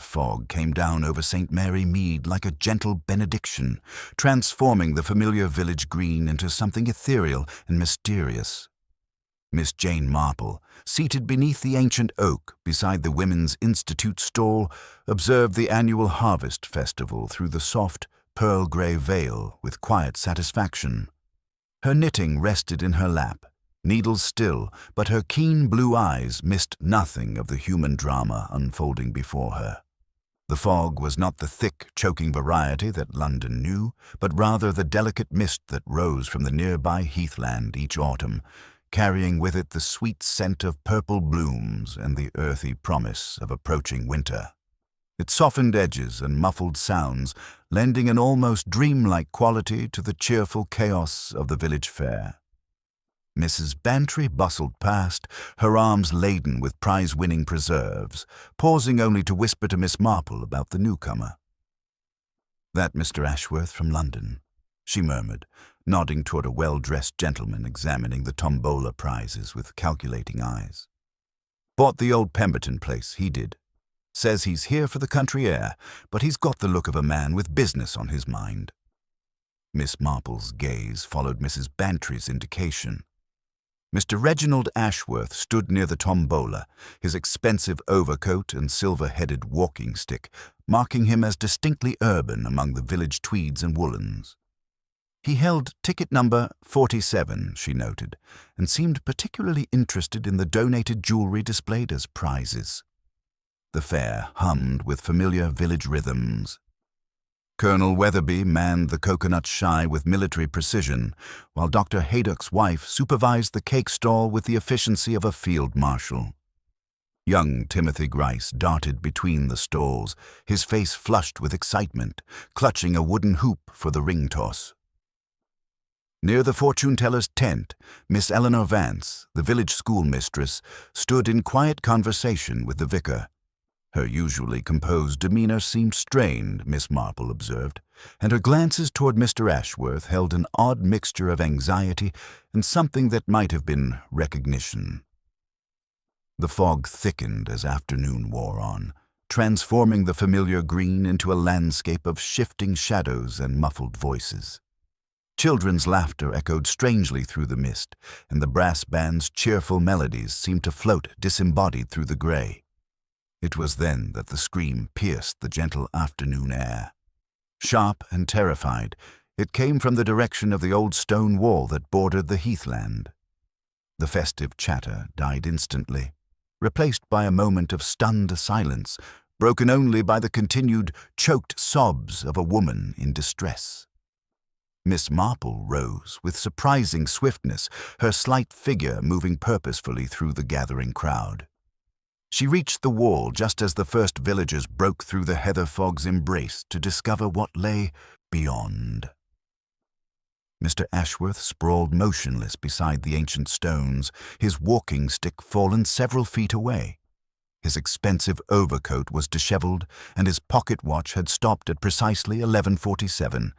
fog came down over St. Mary Mead like a gentle benediction, transforming the familiar village green into something ethereal and mysterious. Miss Jane Marple, seated beneath the ancient oak beside the Women's Institute stall, observed the annual harvest festival through the soft, pearl-grey veil with quiet satisfaction. Her knitting rested in her lap, needles still, but her keen blue eyes missed nothing of the human drama unfolding before her. The fog was not the thick, choking variety that London knew, but rather the delicate mist that rose from the nearby heathland each autumn, carrying with it the sweet scent of purple blooms and the earthy promise of approaching winter. It softened edges and muffled sounds, lending an almost dreamlike quality to the cheerful chaos of the village fair. Mrs. Bantry bustled past, her arms laden with prize-winning preserves, pausing only to whisper to Miss Marple about the newcomer. "That Mr. Ashworth from London," she murmured, nodding toward a well-dressed gentleman examining the tombola prizes with calculating eyes. "Bought the old Pemberton place, he did. Says he's here for the country air, but he's got the look of a man with business on his mind." Miss Marple's gaze followed Mrs. Bantry's indication. Mr. Reginald Ashworth stood near the tombola, his expensive overcoat and silver-headed walking stick marking him as distinctly urban among the village tweeds and woolens. He held ticket number 47, she noted, and seemed particularly interested in the donated jewelry displayed as prizes. The fair hummed with familiar village rhythms. Colonel Weatherby manned the coconut shy with military precision, while Dr. Haydock's wife supervised the cake stall with the efficiency of a field marshal. Young Timothy Gryce darted between the stalls, his face flushed with excitement, clutching a wooden hoop for the ring toss. Near the fortune-teller's tent, Miss Eleanor Vance, the village schoolmistress, stood in quiet conversation with the vicar. Her usually composed demeanor seemed strained, Miss Marple observed, and her glances toward Mr. Ashworth held an odd mixture of anxiety and something that might have been recognition. The fog thickened as afternoon wore on, transforming the familiar green into a landscape of shifting shadows and muffled voices. Children's laughter echoed strangely through the mist, and the brass band's cheerful melodies seemed to float disembodied through the gray. It was then that the scream pierced the gentle afternoon air. Sharp and terrified, it came from the direction of the old stone wall that bordered the heathland. The festive chatter died instantly, replaced by a moment of stunned silence, broken only by the continued, choked sobs of a woman in distress. Miss Marple rose with surprising swiftness, her slight figure moving purposefully through the gathering crowd. She reached the wall just as the first villagers broke through the heather fog's embrace to discover what lay beyond. Mr. Ashworth sprawled motionless beside the ancient stones, his walking stick fallen several feet away. His expensive overcoat was disheveled, and his pocket watch had stopped at precisely 11:47.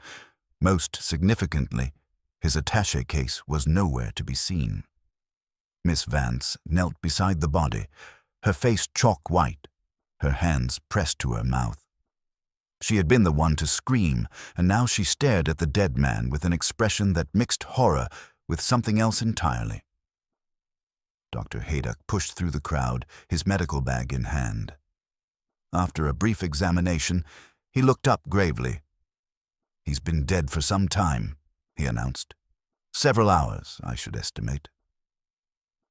Most significantly, his attaché case was nowhere to be seen. Miss Vance knelt beside the body, her face chalk white, her hands pressed to her mouth. She had been the one to scream, and now she stared at the dead man with an expression that mixed horror with something else entirely. Dr. Haydock pushed through the crowd, his medical bag in hand. After a brief examination, he looked up gravely. "He's been dead for some time," he announced. "Several hours, I should estimate."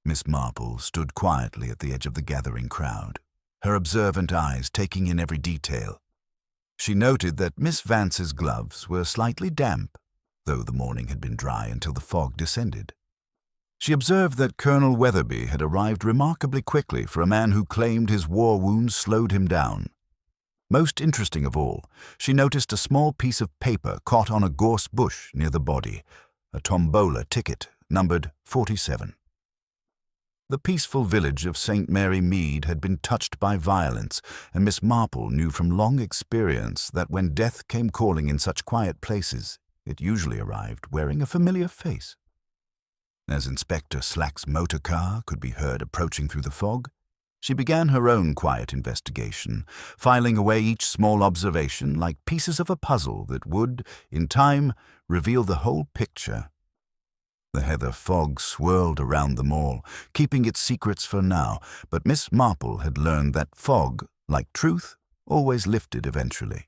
Miss Marple stood quietly at the edge of the gathering crowd, her observant eyes taking in every detail. She noted that Miss Vance's gloves were slightly damp, though the morning had been dry until the fog descended. She observed that Colonel Weatherby had arrived remarkably quickly for a man who claimed his war wounds slowed him down. Most interesting of all, she noticed a small piece of paper caught on a gorse bush near the body, a tombola ticket numbered 47. The peaceful village of St. Mary Mead had been touched by violence, and Miss Marple knew from long experience that when death came calling in such quiet places, it usually arrived wearing a familiar face. As Inspector Slack's motor car could be heard approaching through the fog, She began her own quiet investigation, filing away each small observation like pieces of a puzzle that would, in time, reveal the whole picture. The heather fog swirled around them all, keeping its secrets for now, but Miss Marple had learned that fog, like truth, always lifted eventually.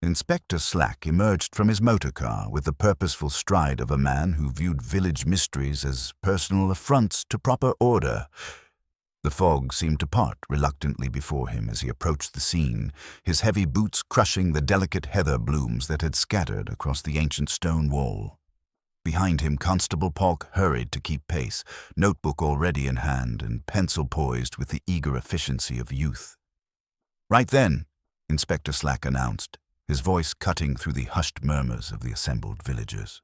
Inspector Slack emerged from his motor car with the purposeful stride of a man who viewed village mysteries as personal affronts to proper order. The fog seemed to part reluctantly before him as he approached the scene, his heavy boots crushing the delicate heather blooms that had scattered across the ancient stone wall. Behind him, Constable Polk hurried to keep pace, notebook already in hand and pencil poised with the eager efficiency of youth. "Right then," Inspector Slack announced, his voice cutting through the hushed murmurs of the assembled villagers.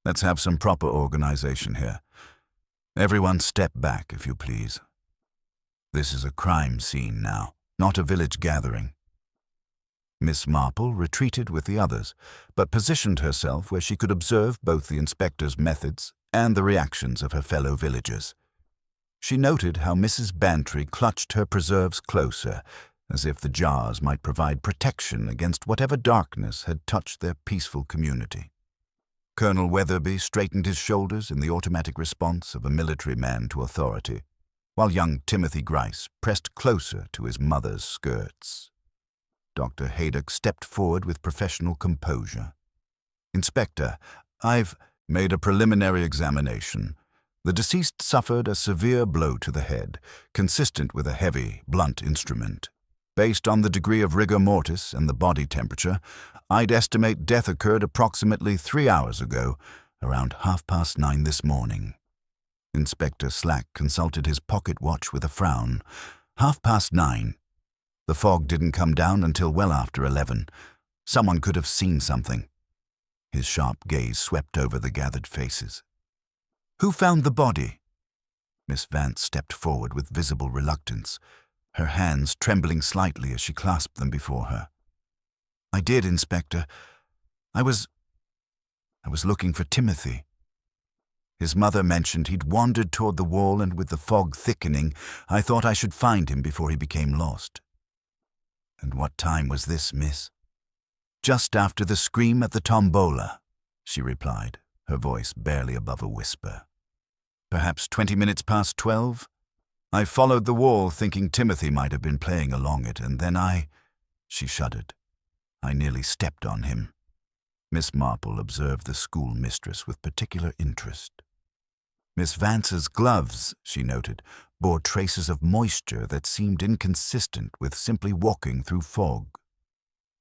"Let's have some proper organization here. Everyone step back, if you please. This is a crime scene now, not a village gathering." Miss Marple retreated with the others, but positioned herself where she could observe both the inspector's methods and the reactions of her fellow villagers. She noted how Mrs. Bantry clutched her preserves closer, as if the jars might provide protection against whatever darkness had touched their peaceful community. Colonel Weatherby straightened his shoulders in the automatic response of a military man to authority, while young Timothy Gryce pressed closer to his mother's skirts. Dr. Haydock stepped forward with professional composure. "Inspector, I've made a preliminary examination. The deceased suffered a severe blow to the head, consistent with a heavy, blunt instrument. Based on the degree of rigor mortis and the body temperature, I'd estimate death occurred approximately 3 hours ago, around 9:30 this morning." Inspector Slack consulted his pocket watch with a frown. 9:30. The fog didn't come down until well after 11. Someone could have seen something. His sharp gaze swept over the gathered faces. "Who found the body?" Miss Vance stepped forward with visible reluctance, her hands trembling slightly as she clasped them before her. "I did, Inspector. I was looking for Timothy. His mother mentioned he'd wandered toward the wall, and with the fog thickening, I thought I should find him before he became lost." "And what time was this, miss?" "Just after the scream at the tombola," she replied, her voice barely above a whisper. "Perhaps 20 minutes past 12? I followed the wall thinking Timothy might have been playing along it, and then she shuddered. "I nearly stepped on him." Miss Marple observed the schoolmistress with particular interest. Miss Vance's gloves, she noted, bore traces of moisture that seemed inconsistent with simply walking through fog.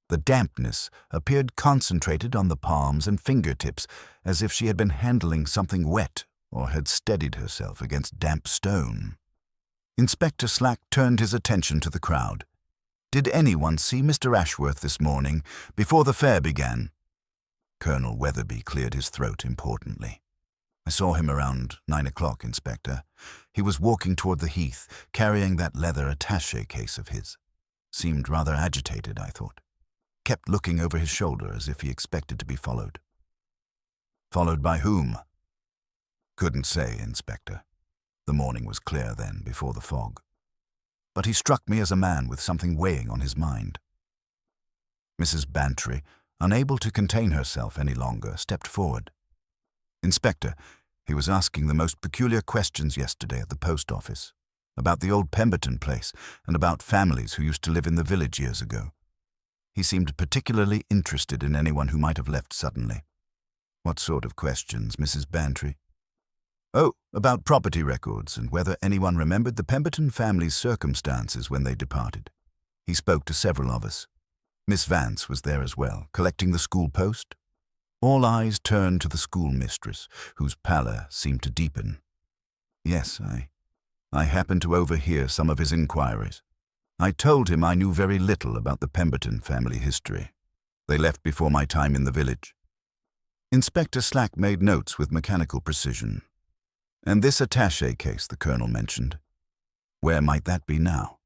The dampness appeared concentrated on the palms and fingertips, as if she had been handling something wet or had steadied herself against damp stone. Inspector Slack turned his attention to the crowd. "Did anyone see Mr. Ashworth this morning, before the fair began?" Colonel Weatherby cleared his throat importantly. "I saw him around 9 o'clock, Inspector. He was walking toward the heath, carrying that leather attaché case of his. Seemed rather agitated, I thought. Kept looking over his shoulder as if he expected to be followed." "Followed by whom?" "Couldn't say, Inspector. The morning was clear then, before the fog. But he struck me as a man with something weighing on his mind." Mrs. Bantry, unable to contain herself any longer, stepped forward. "Inspector, he was asking the most peculiar questions yesterday at the post office, about the old Pemberton place and about families who used to live in the village years ago. He seemed particularly interested in anyone who might have left suddenly." "What sort of questions, Mrs. Bantry?" "Oh, about property records and whether anyone remembered the Pemberton family's circumstances when they departed. He spoke to several of us. Miss Vance was there as well, collecting the school post." All eyes turned to the schoolmistress, whose pallor seemed to deepen. "Yes, I happened to overhear some of his inquiries. I told him I knew very little about the Pemberton family history. They left before my time in the village." Inspector Slack made notes with mechanical precision. "And this attaché case the colonel mentioned, where might that be now?"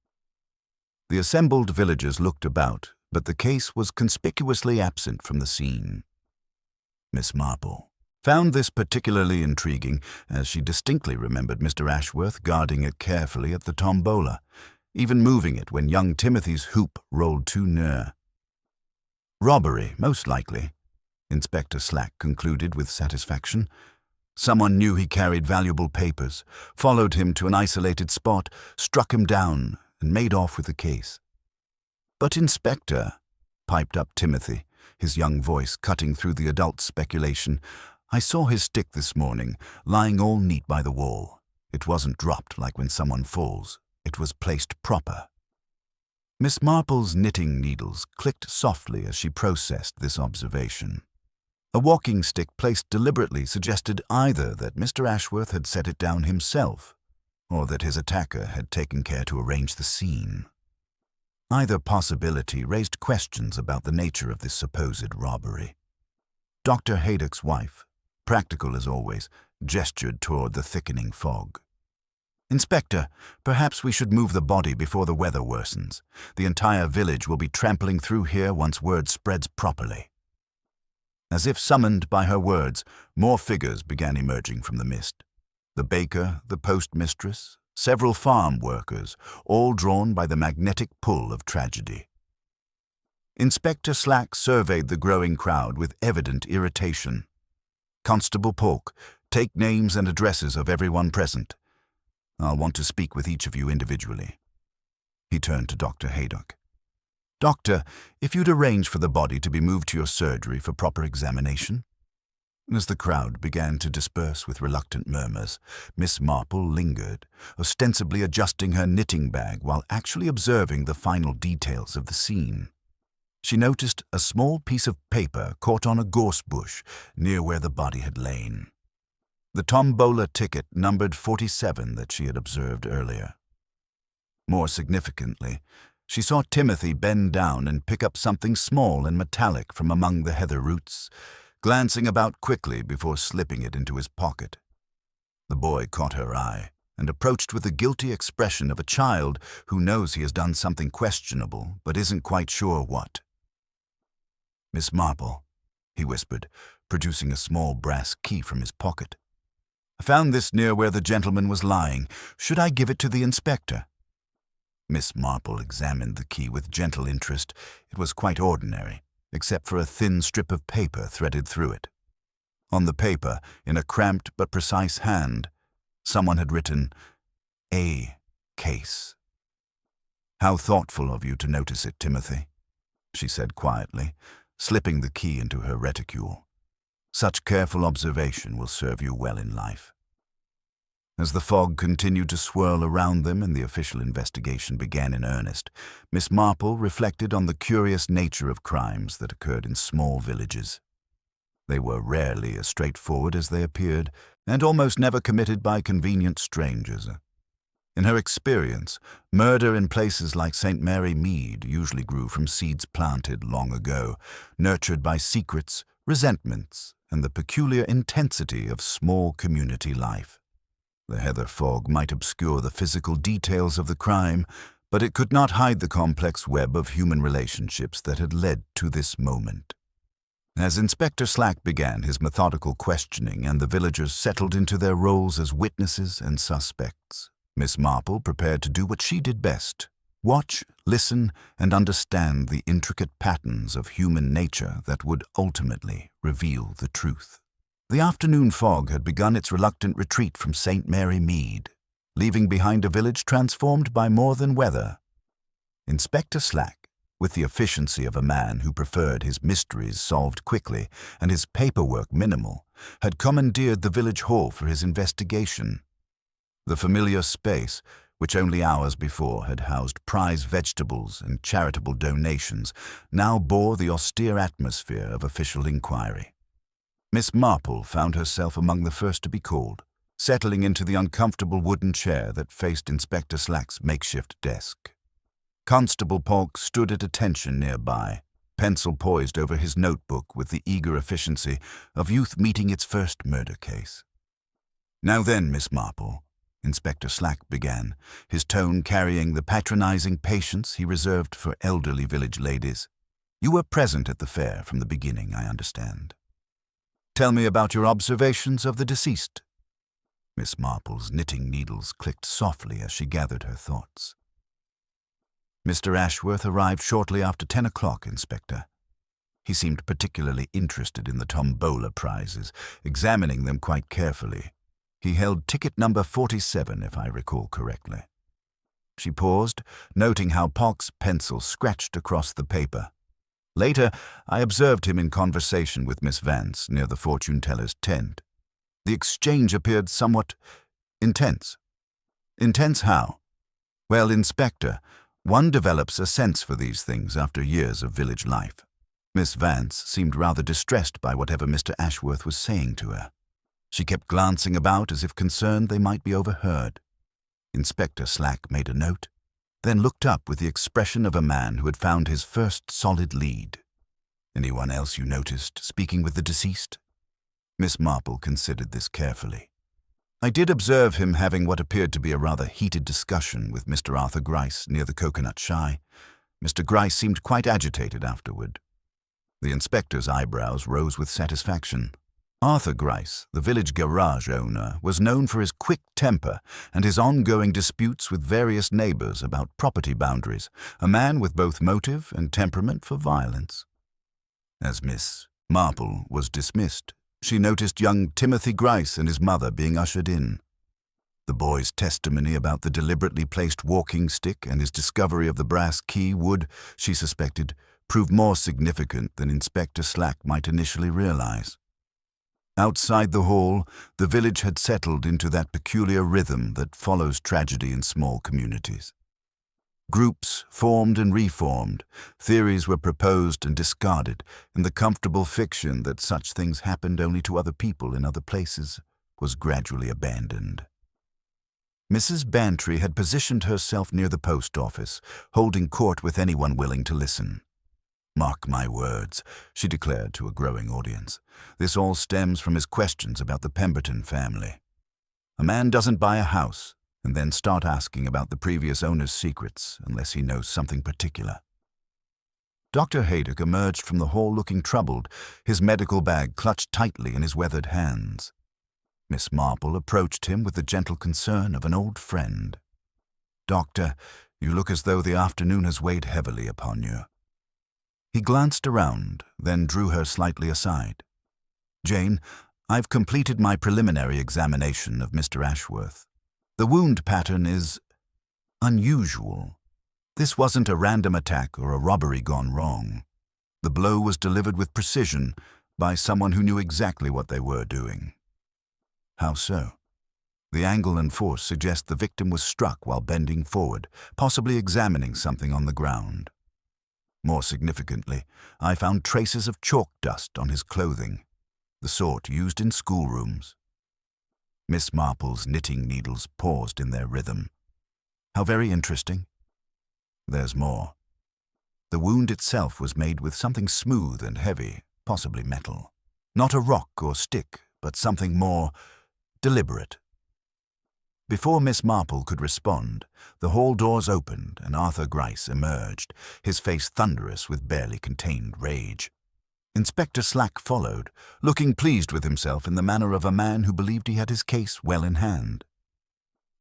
The assembled villagers looked about, but the case was conspicuously absent from the scene. Miss Marple, found this particularly intriguing, as she distinctly remembered Mr. Ashworth guarding it carefully at the tombola, even moving it when young Timothy's hoop rolled too near. Robbery, most likely, Inspector Slack concluded with satisfaction. Someone knew he carried valuable papers, followed him to an isolated spot, struck him down, and made off with the case. "But, Inspector," piped up Timothy, his young voice cutting through the adult speculation, "I saw his stick this morning, lying all neat by the wall. It wasn't dropped like when someone falls. It was placed proper." Miss Marple's knitting needles clicked softly as she processed this observation. A walking stick placed deliberately suggested either that Mr. Ashworth had set it down himself, or that his attacker had taken care to arrange the scene. Either possibility raised questions about the nature of this supposed robbery. Dr. Haydock's wife, practical as always, gestured toward the thickening fog. "Inspector, perhaps we should move the body before the weather worsens. The entire village will be trampling through here once word spreads properly." As if summoned by her words, more figures began emerging from the mist. The baker, the postmistress, several farm workers, all drawn by the magnetic pull of tragedy. Inspector Slack surveyed the growing crowd with evident irritation. "Constable Polk, take names and addresses of everyone present. I'll want to speak with each of you individually." He turned to Dr. Haydock. "Doctor, if you'd arrange for the body to be moved to your surgery for proper examination." As the crowd began to disperse with reluctant murmurs, Miss Marple lingered, ostensibly adjusting her knitting bag while actually observing the final details of the scene. She noticed a small piece of paper caught on a gorse bush near where the body had lain. The tombola ticket numbered 47 that she had observed earlier. More significantly, she saw Timothy bend down and pick up something small and metallic from among the heather roots, glancing about quickly before slipping it into his pocket. The boy caught her eye and approached with the guilty expression of a child who knows he has done something questionable but isn't quite sure what. "Miss Marple," he whispered, producing a small brass key from his pocket. "I found this near where the gentleman was lying. Should I give it to the inspector?" Miss Marple examined the key with gentle interest. It was quite ordinary, except for a thin strip of paper threaded through it. On the paper, in a cramped but precise hand, someone had written, "A case." "How thoughtful of you to notice it, Timothy," she said quietly, slipping the key into her reticule. "Such careful observation will serve you well in life." As the fog continued to swirl around them and the official investigation began in earnest, Miss Marple reflected on the curious nature of crimes that occurred in small villages. They were rarely as straightforward as they appeared, and almost never committed by convenient strangers. In her experience, murder in places like St. Mary Mead usually grew from seeds planted long ago, nurtured by secrets, resentments, and the peculiar intensity of small community life. The heather fog might obscure the physical details of the crime, but it could not hide the complex web of human relationships that had led to this moment. As Inspector Slack began his methodical questioning and the villagers settled into their roles as witnesses and suspects, Miss Marple prepared to do what she did best: watch, listen, and understand the intricate patterns of human nature that would ultimately reveal the truth. The afternoon fog had begun its reluctant retreat from St. Mary Mead, leaving behind a village transformed by more than weather. Inspector Slack, with the efficiency of a man who preferred his mysteries solved quickly and his paperwork minimal, had commandeered the village hall for his investigation. The familiar space, which only hours before had housed prize vegetables and charitable donations, now bore the austere atmosphere of official inquiry. Miss Marple found herself among the first to be called, settling into the uncomfortable wooden chair that faced Inspector Slack's makeshift desk. Constable Polk stood at attention nearby, pencil poised over his notebook with the eager efficiency of youth meeting its first murder case. "Now then, Miss Marple," Inspector Slack began, his tone carrying the patronizing patience he reserved for elderly village ladies. "You were present at the fair from the beginning, I understand." Tell me about your observations of the deceased." Miss Marple's knitting needles clicked softly as she gathered her thoughts. "Mr. Ashworth arrived shortly after 10 o'clock, Inspector. He seemed particularly interested in the tombola prizes, examining them quite carefully. He held ticket number 47, if I recall correctly." She paused, noting how Pock's pencil scratched across the paper. "Later, I observed him in conversation with Miss Vance near the fortune-teller's tent. The exchange appeared somewhat intense." "Intense how?" "Well, Inspector, one develops a sense for these things after years of village life. Miss Vance seemed rather distressed by whatever Mr. Ashworth was saying to her. She kept glancing about as if concerned they might be overheard." Inspector Slack made a note, then looked up with the expression of a man who had found his first solid lead. "Anyone else you noticed speaking with the deceased?" Miss Marple considered this carefully. "I did observe him having what appeared to be a rather heated discussion with Mr. Arthur Gryce near the coconut shy. Mr. Gryce seemed quite agitated afterward." The inspector's eyebrows rose with satisfaction. Arthur Gryce, the village garage owner, was known for his quick temper and his ongoing disputes with various neighbors about property boundaries, a man with both motive and temperament for violence. As Miss Marple was dismissed, she noticed young Timothy Gryce and his mother being ushered in. The boy's testimony about the deliberately placed walking stick and his discovery of the brass key would, she suspected, prove more significant than Inspector Slack might initially realize. Outside the hall, the village had settled into that peculiar rhythm that follows tragedy in small communities. Groups formed and reformed, theories were proposed and discarded, and the comfortable fiction that such things happened only to other people in other places was gradually abandoned. Mrs. Bantry had positioned herself near the post office, holding court with anyone willing to listen. "Mark my words," she declared to a growing audience. "This all stems from his questions about the Pemberton family. A man doesn't buy a house and then start asking about the previous owner's secrets unless he knows something particular." Dr. Haydock emerged from the hall looking troubled, his medical bag clutched tightly in his weathered hands. Miss Marple approached him with the gentle concern of an old friend. "Doctor, you look as though the afternoon has weighed heavily upon you." He glanced around, then drew her slightly aside. "Jane, I've completed my preliminary examination of Mr. Ashworth. The wound pattern is unusual. This wasn't a random attack or a robbery gone wrong. The blow was delivered with precision by someone who knew exactly what they were doing." "How so?" "The angle and force suggest the victim was struck while bending forward, possibly examining something on the ground. More significantly, I found traces of chalk dust on his clothing, the sort used in schoolrooms." Miss Marple's knitting needles paused in their rhythm. "How very interesting." "There's more. The wound itself was made with something smooth and heavy, possibly metal. Not a rock or stick, but something more deliberate." Before Miss Marple could respond, the hall doors opened and Arthur Gryce emerged, his face thunderous with barely contained rage. Inspector Slack followed, looking pleased with himself in the manner of a man who believed he had his case well in hand.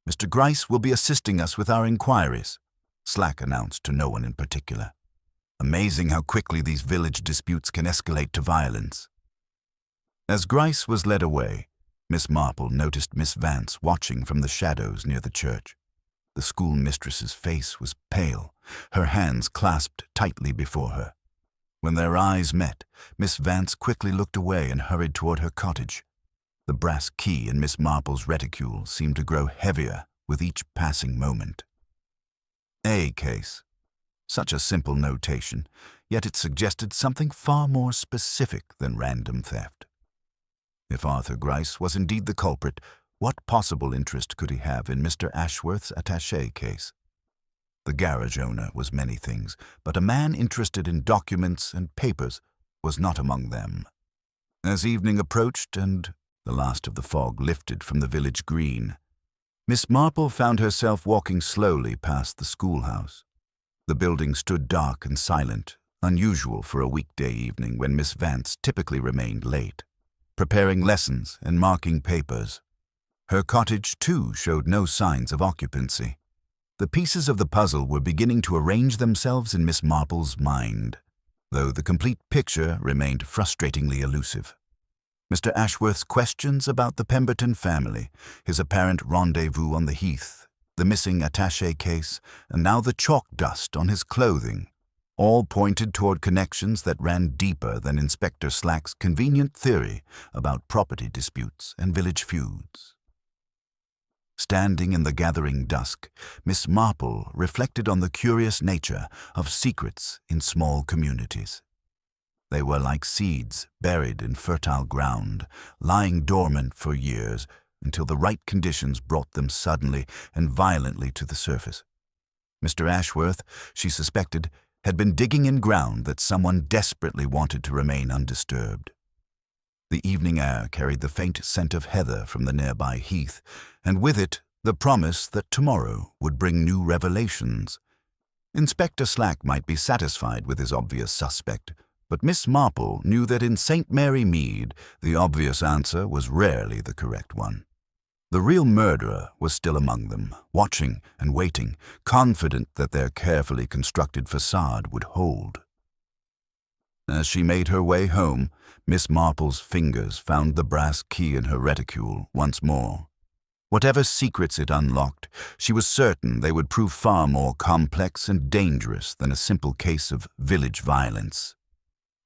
"Mr. Gryce will be assisting us with our inquiries," Slack announced to no one in particular. "Amazing how quickly these village disputes can escalate to violence." As Gryce was led away, Miss Marple noticed Miss Vance watching from the shadows near the church. The schoolmistress's face was pale, her hands clasped tightly before her. When their eyes met, Miss Vance quickly looked away and hurried toward her cottage. The brass key in Miss Marple's reticule seemed to grow heavier with each passing moment. "A case." Such a simple notation, yet it suggested something far more specific than random theft. If Arthur Gryce was indeed the culprit, what possible interest could he have in Mr. Ashworth's attaché case? The garage owner was many things, but a man interested in documents and papers was not among them. As evening approached and the last of the fog lifted from the village green, Miss Marple found herself walking slowly past the schoolhouse. The building stood dark and silent, unusual for a weekday evening when Miss Vance typically remained late. preparing lessons and marking papers. Her cottage, too, showed no signs of occupancy. The pieces of the puzzle were beginning to arrange themselves in Miss Marple's mind, though the complete picture remained frustratingly elusive. Mr. Ashworth's questions about the Pemberton family, his apparent rendezvous on the heath, the missing attaché case, and now the chalk dust on his clothing, all pointed toward connections that ran deeper than Inspector Slack's convenient theory about property disputes and village feuds. Standing in the gathering dusk, Miss Marple reflected on the curious nature of secrets in small communities. They were like seeds buried in fertile ground, lying dormant for years until the right conditions brought them suddenly and violently to the surface. Mr. Ashworth, she suspected, had been digging in ground that someone desperately wanted to remain undisturbed. The evening air carried the faint scent of heather from the nearby heath, and with it the promise that tomorrow would bring new revelations. Inspector Slack might be satisfied with his obvious suspect, but Miss Marple knew that in St. Mary Mead the obvious answer was rarely the correct one. The real murderer was still among them, watching and waiting, confident that their carefully constructed facade would hold. As she made her way home, Miss Marple's fingers found the brass key in her reticule once more. Whatever secrets it unlocked, she was certain they would prove far more complex and dangerous than a simple case of village violence.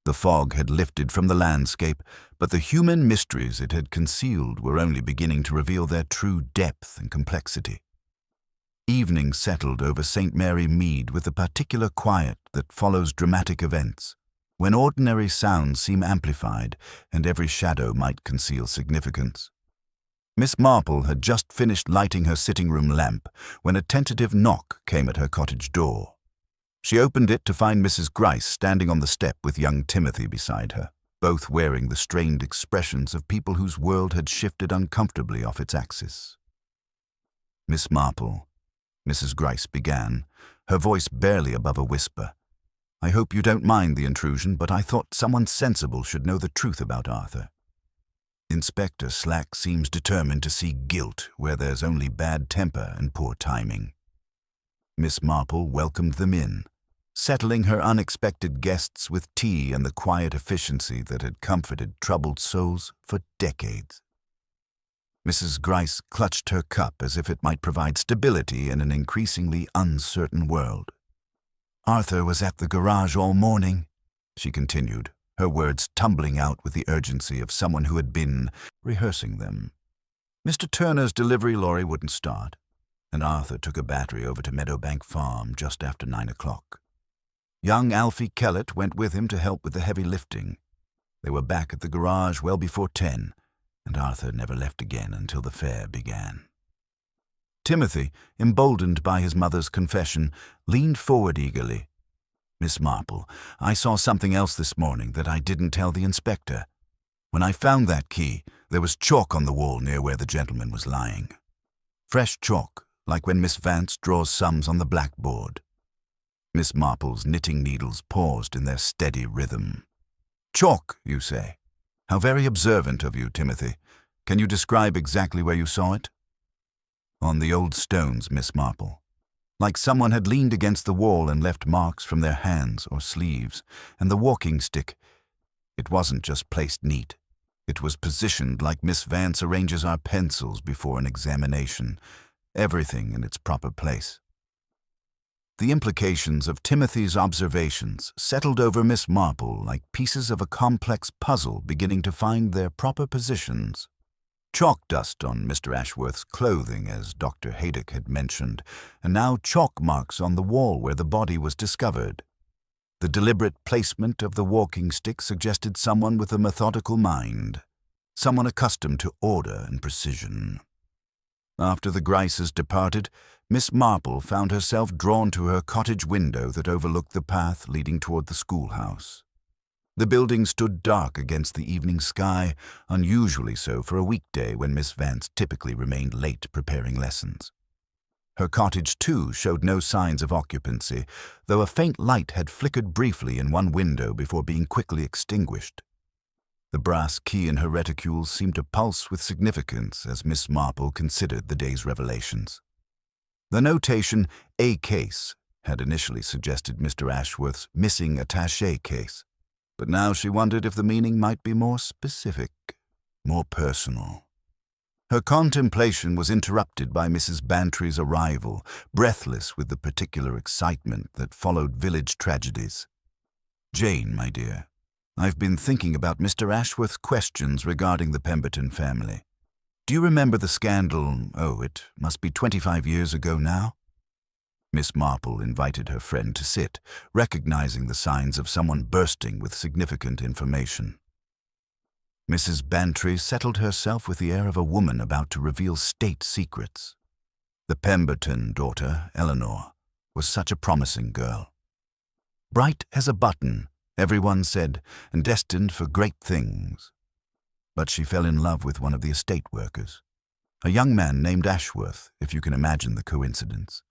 The fog had lifted from the landscape, but the human mysteries it had concealed were only beginning to reveal their true depth and complexity. Evening settled over St. Mary Mead with the particular quiet that follows dramatic events, when ordinary sounds seem amplified and every shadow might conceal significance. Miss Marple had just finished lighting her sitting-room lamp when a tentative knock came at her cottage door. She opened it to find Mrs. Gryce standing on the step with young Timothy beside her, both wearing the strained expressions of people whose world had shifted uncomfortably off its axis. "Miss Marple," Mrs. Gryce began, her voice barely above a whisper, "I hope you don't mind the intrusion, but I thought someone sensible should know the truth about Arthur. Inspector Slack seems determined to see guilt where there's only bad temper and poor timing." Miss Marple welcomed them in, settling her unexpected guests with tea and the quiet efficiency that had comforted troubled souls for decades. Mrs. Gryce clutched her cup as if it might provide stability in an increasingly uncertain world. "Arthur was at the garage all morning," she continued, her words tumbling out with the urgency of someone who had been rehearsing them. "Mr. Turner's delivery lorry wouldn't start, and Arthur took a battery over to Meadowbank Farm just after 9 o'clock. Young Alfie Kellett went with him to help with the heavy lifting. They were back at the garage well before 10, and Arthur never left again until the fair began." Timothy, emboldened by his mother's confession, leaned forward eagerly. "Miss Marple, I saw something else this morning that I didn't tell the inspector. When I found that key, there was chalk on the wall near where the gentleman was lying. Fresh chalk, like when Miss Vance draws sums on the blackboard." Miss Marple's knitting needles paused in their steady rhythm. "Chalk, you say? How very observant of you, Timothy. Can you describe exactly where you saw it?" "On the old stones, Miss Marple. Like someone had leaned against the wall and left marks from their hands or sleeves, and the walking stick. It wasn't just placed neat. It was positioned like Miss Vance arranges our pencils before an examination, everything in its proper place." The implications of Timothy's observations settled over Miss Marple like pieces of a complex puzzle beginning to find their proper positions. Chalk dust on Mr. Ashworth's clothing, as Dr. Haydock had mentioned, and now chalk marks on the wall where the body was discovered. The deliberate placement of the walking stick suggested someone with a methodical mind, someone accustomed to order and precision. After the Gryces departed, Miss Marple found herself drawn to her cottage window that overlooked the path leading toward the schoolhouse. The building stood dark against the evening sky, unusually so for a weekday when Miss Vance typically remained late preparing lessons. Her cottage, too, showed no signs of occupancy, though a faint light had flickered briefly in one window before being quickly extinguished. The brass key in her reticule seemed to pulse with significance as Miss Marple considered the day's revelations. The notation, "a case," had initially suggested Mr. Ashworth's missing attaché case, but now she wondered if the meaning might be more specific, more personal. Her contemplation was interrupted by Mrs. Bantry's arrival, breathless with the particular excitement that followed village tragedies. "Jane, my dear, I've been thinking about Mr. Ashworth's questions regarding the Pemberton family. Do you remember the scandal, it must be 25 years ago now?" Miss Marple invited her friend to sit, recognizing the signs of someone bursting with significant information. Mrs. Bantry settled herself with the air of a woman about to reveal state secrets. The Pemberton daughter, Eleanor, was such a promising girl. Bright as a button, everyone said, and destined for great things. But she fell in love with one of the estate workers, a young man named Ashworth, if you can imagine the coincidence.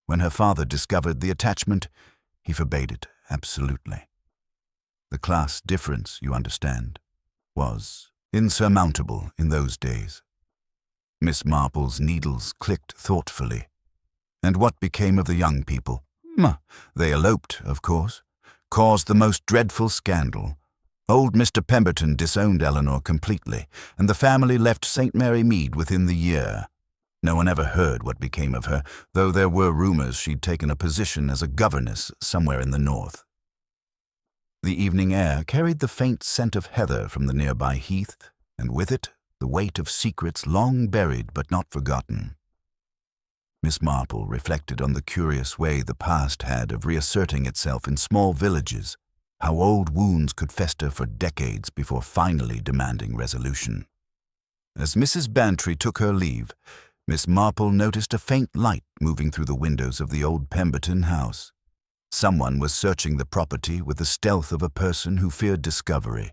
When her father discovered the attachment, he forbade it, absolutely. The class difference, you understand, was insurmountable in those days. Miss Marple's needles clicked thoughtfully. And what became of the young people? They eloped, of course, caused the most dreadful scandal. Old Mr. Pemberton disowned Eleanor completely, and the family left St. Mary Mead within the year. No one ever heard what became of her, though there were rumors she'd taken a position as a governess somewhere in the north. The evening air carried the faint scent of heather from the nearby heath, and with it the weight of secrets long buried but not forgotten. Miss Marple reflected on the curious way the past had of reasserting itself in small villages, how old wounds could fester for decades before finally demanding resolution. As Mrs. Bantry took her leave, Miss Marple noticed a faint light moving through the windows of the old Pemberton house. Someone was searching the property with the stealth of a person who feared discovery,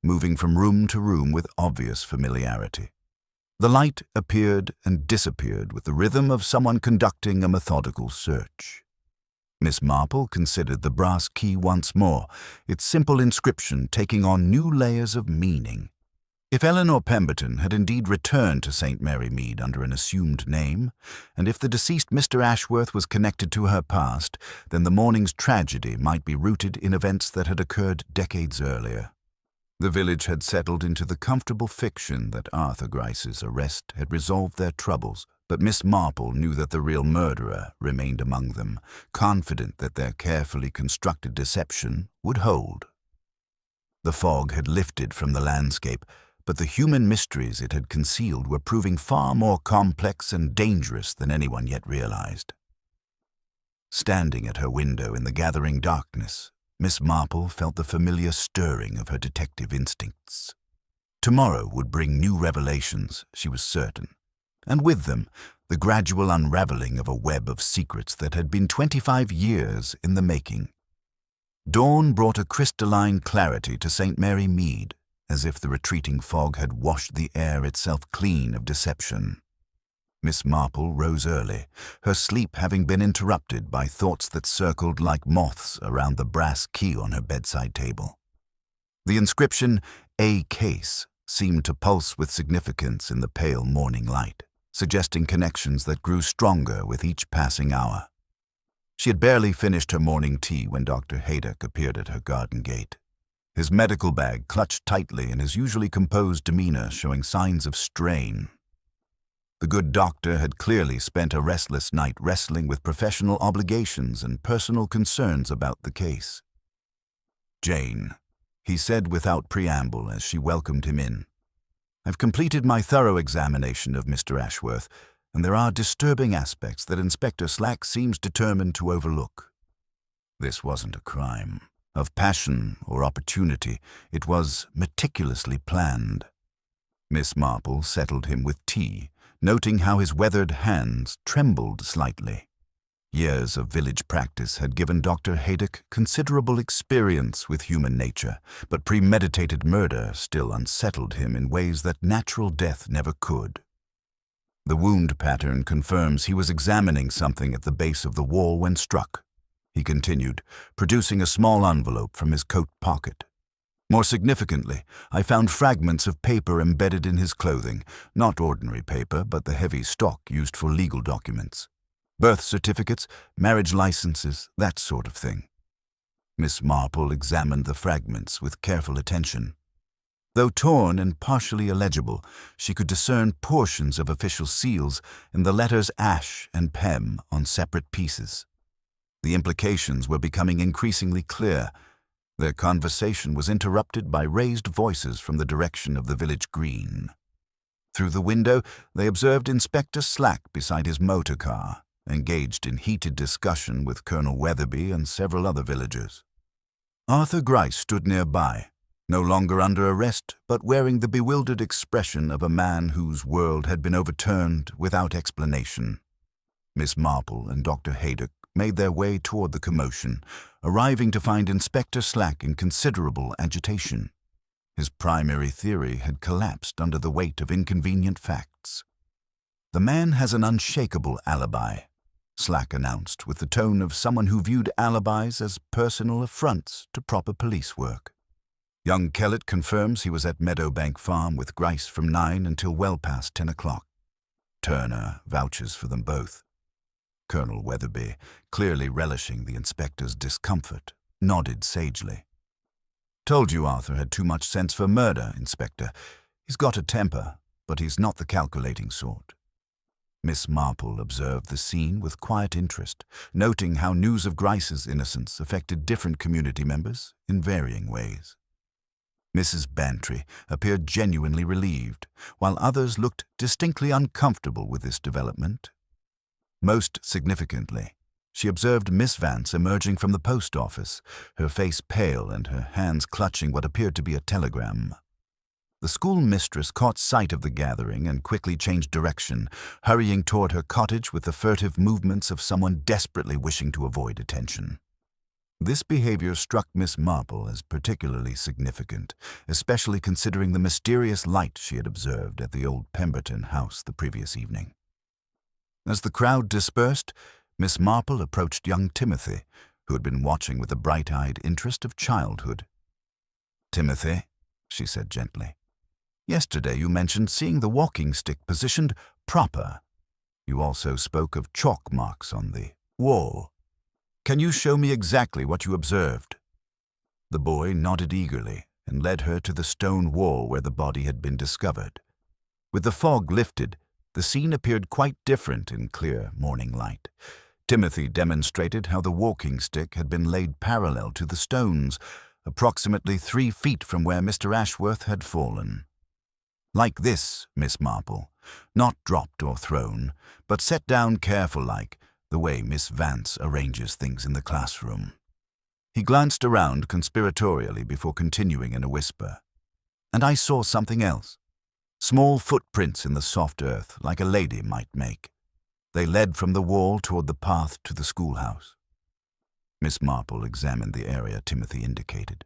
moving from room to room with obvious familiarity. The light appeared and disappeared with the rhythm of someone conducting a methodical search. Miss Marple considered the brass key once more, its simple inscription taking on new layers of meaning. If Eleanor Pemberton had indeed returned to St. Mary Mead under an assumed name, and if the deceased Mr. Ashworth was connected to her past, then the morning's tragedy might be rooted in events that had occurred decades earlier. The village had settled into the comfortable fiction that Arthur Gryce's arrest had resolved their troubles, but Miss Marple knew that the real murderer remained among them, confident that their carefully constructed deception would hold. The fog had lifted from the landscape, but the human mysteries it had concealed were proving far more complex and dangerous than anyone yet realized. Standing at her window in the gathering darkness, Miss Marple felt the familiar stirring of her detective instincts. Tomorrow would bring new revelations, she was certain, and with them the gradual unraveling of a web of secrets that had been 25 years in the making. Dawn brought a crystalline clarity to St. Mary Mead, as if the retreating fog had washed the air itself clean of deception. Miss Marple rose early, her sleep having been interrupted by thoughts that circled like moths around the brass key on her bedside table. The inscription, "A case," seemed to pulse with significance in the pale morning light, suggesting connections that grew stronger with each passing hour. She had barely finished her morning tea when Dr. Haydock appeared at her garden gate, his medical bag clutched tightly and his usually composed demeanor showing signs of strain. The good doctor had clearly spent a restless night wrestling with professional obligations and personal concerns about the case. "Jane," he said without preamble as she welcomed him in, "I've completed my thorough examination of Mr. Ashworth, and there are disturbing aspects that Inspector Slack seems determined to overlook. This wasn't a crime of passion or opportunity. It was meticulously planned." Miss Marple settled him with tea, noting how his weathered hands trembled slightly. Years of village practice had given Dr. Haydock considerable experience with human nature, but premeditated murder still unsettled him in ways that natural death never could. The wound pattern confirms he was examining something at the base of the wall when struck, he continued, producing a small envelope from his coat pocket. More significantly, I found fragments of paper embedded in his clothing, not ordinary paper, but the heavy stock used for legal documents. Birth certificates, marriage licenses, that sort of thing. Miss Marple examined the fragments with careful attention. Though torn and partially illegible, she could discern portions of official seals and the letters Ash and Pem on separate pieces. The implications were becoming increasingly clear. Their conversation was interrupted by raised voices from the direction of the village green. Through the window, they observed Inspector Slack beside his motor car, engaged in heated discussion with Colonel Weatherby and several other villagers. Arthur Gryce stood nearby, no longer under arrest, but wearing the bewildered expression of a man whose world had been overturned without explanation. Miss Marple and Dr. Haydock made their way toward the commotion, arriving to find Inspector Slack in considerable agitation. His primary theory had collapsed under the weight of inconvenient facts. "The man has an unshakable alibi," Slack announced with the tone of someone who viewed alibis as personal affronts to proper police work. "Young Kellett confirms he was at Meadowbank Farm with Gryce from 9 until well past 10 o'clock. Turner vouches for them both." Colonel Weatherby, clearly relishing the inspector's discomfort, nodded sagely. "Told you Arthur had too much sense for murder, Inspector. He's got a temper, but he's not the calculating sort." Miss Marple observed the scene with quiet interest, noting how news of Gryce's innocence affected different community members in varying ways. Mrs. Bantry appeared genuinely relieved, while others looked distinctly uncomfortable with this development. Most significantly, she observed Miss Vance emerging from the post office, her face pale and her hands clutching what appeared to be a telegram. The school mistress caught sight of the gathering and quickly changed direction, hurrying toward her cottage with the furtive movements of someone desperately wishing to avoid attention. This behavior struck Miss Marple as particularly significant, especially considering the mysterious light she had observed at the old Pemberton house the previous evening. As the crowd dispersed, Miss Marple approached young Timothy, who had been watching with the bright-eyed interest of childhood. "Timothy," she said gently, "yesterday you mentioned seeing the walking stick positioned proper. You also spoke of chalk marks on the wall. Can you show me exactly what you observed?" The boy nodded eagerly and led her to the stone wall where the body had been discovered. With the fog lifted, the scene appeared quite different in clear morning light. Timothy demonstrated how the walking stick had been laid parallel to the stones, approximately 3 feet from where Mr. Ashworth had fallen. "Like this, Miss Marple, not dropped or thrown, but set down careful-like, the way Miss Vance arranges things in the classroom." He glanced around conspiratorially before continuing in a whisper. "And I saw something else. Small footprints in the soft earth, like a lady might make. They led from the wall toward the path to the schoolhouse." Miss Marple examined the area Timothy indicated.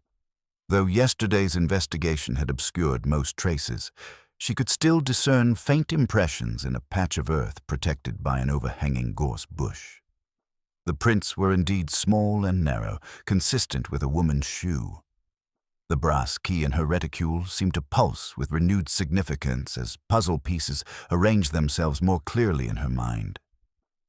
Though yesterday's investigation had obscured most traces, she could still discern faint impressions in a patch of earth protected by an overhanging gorse bush. The prints were indeed small and narrow, consistent with a woman's shoe. The brass key in her reticule seemed to pulse with renewed significance as puzzle pieces arranged themselves more clearly in her mind.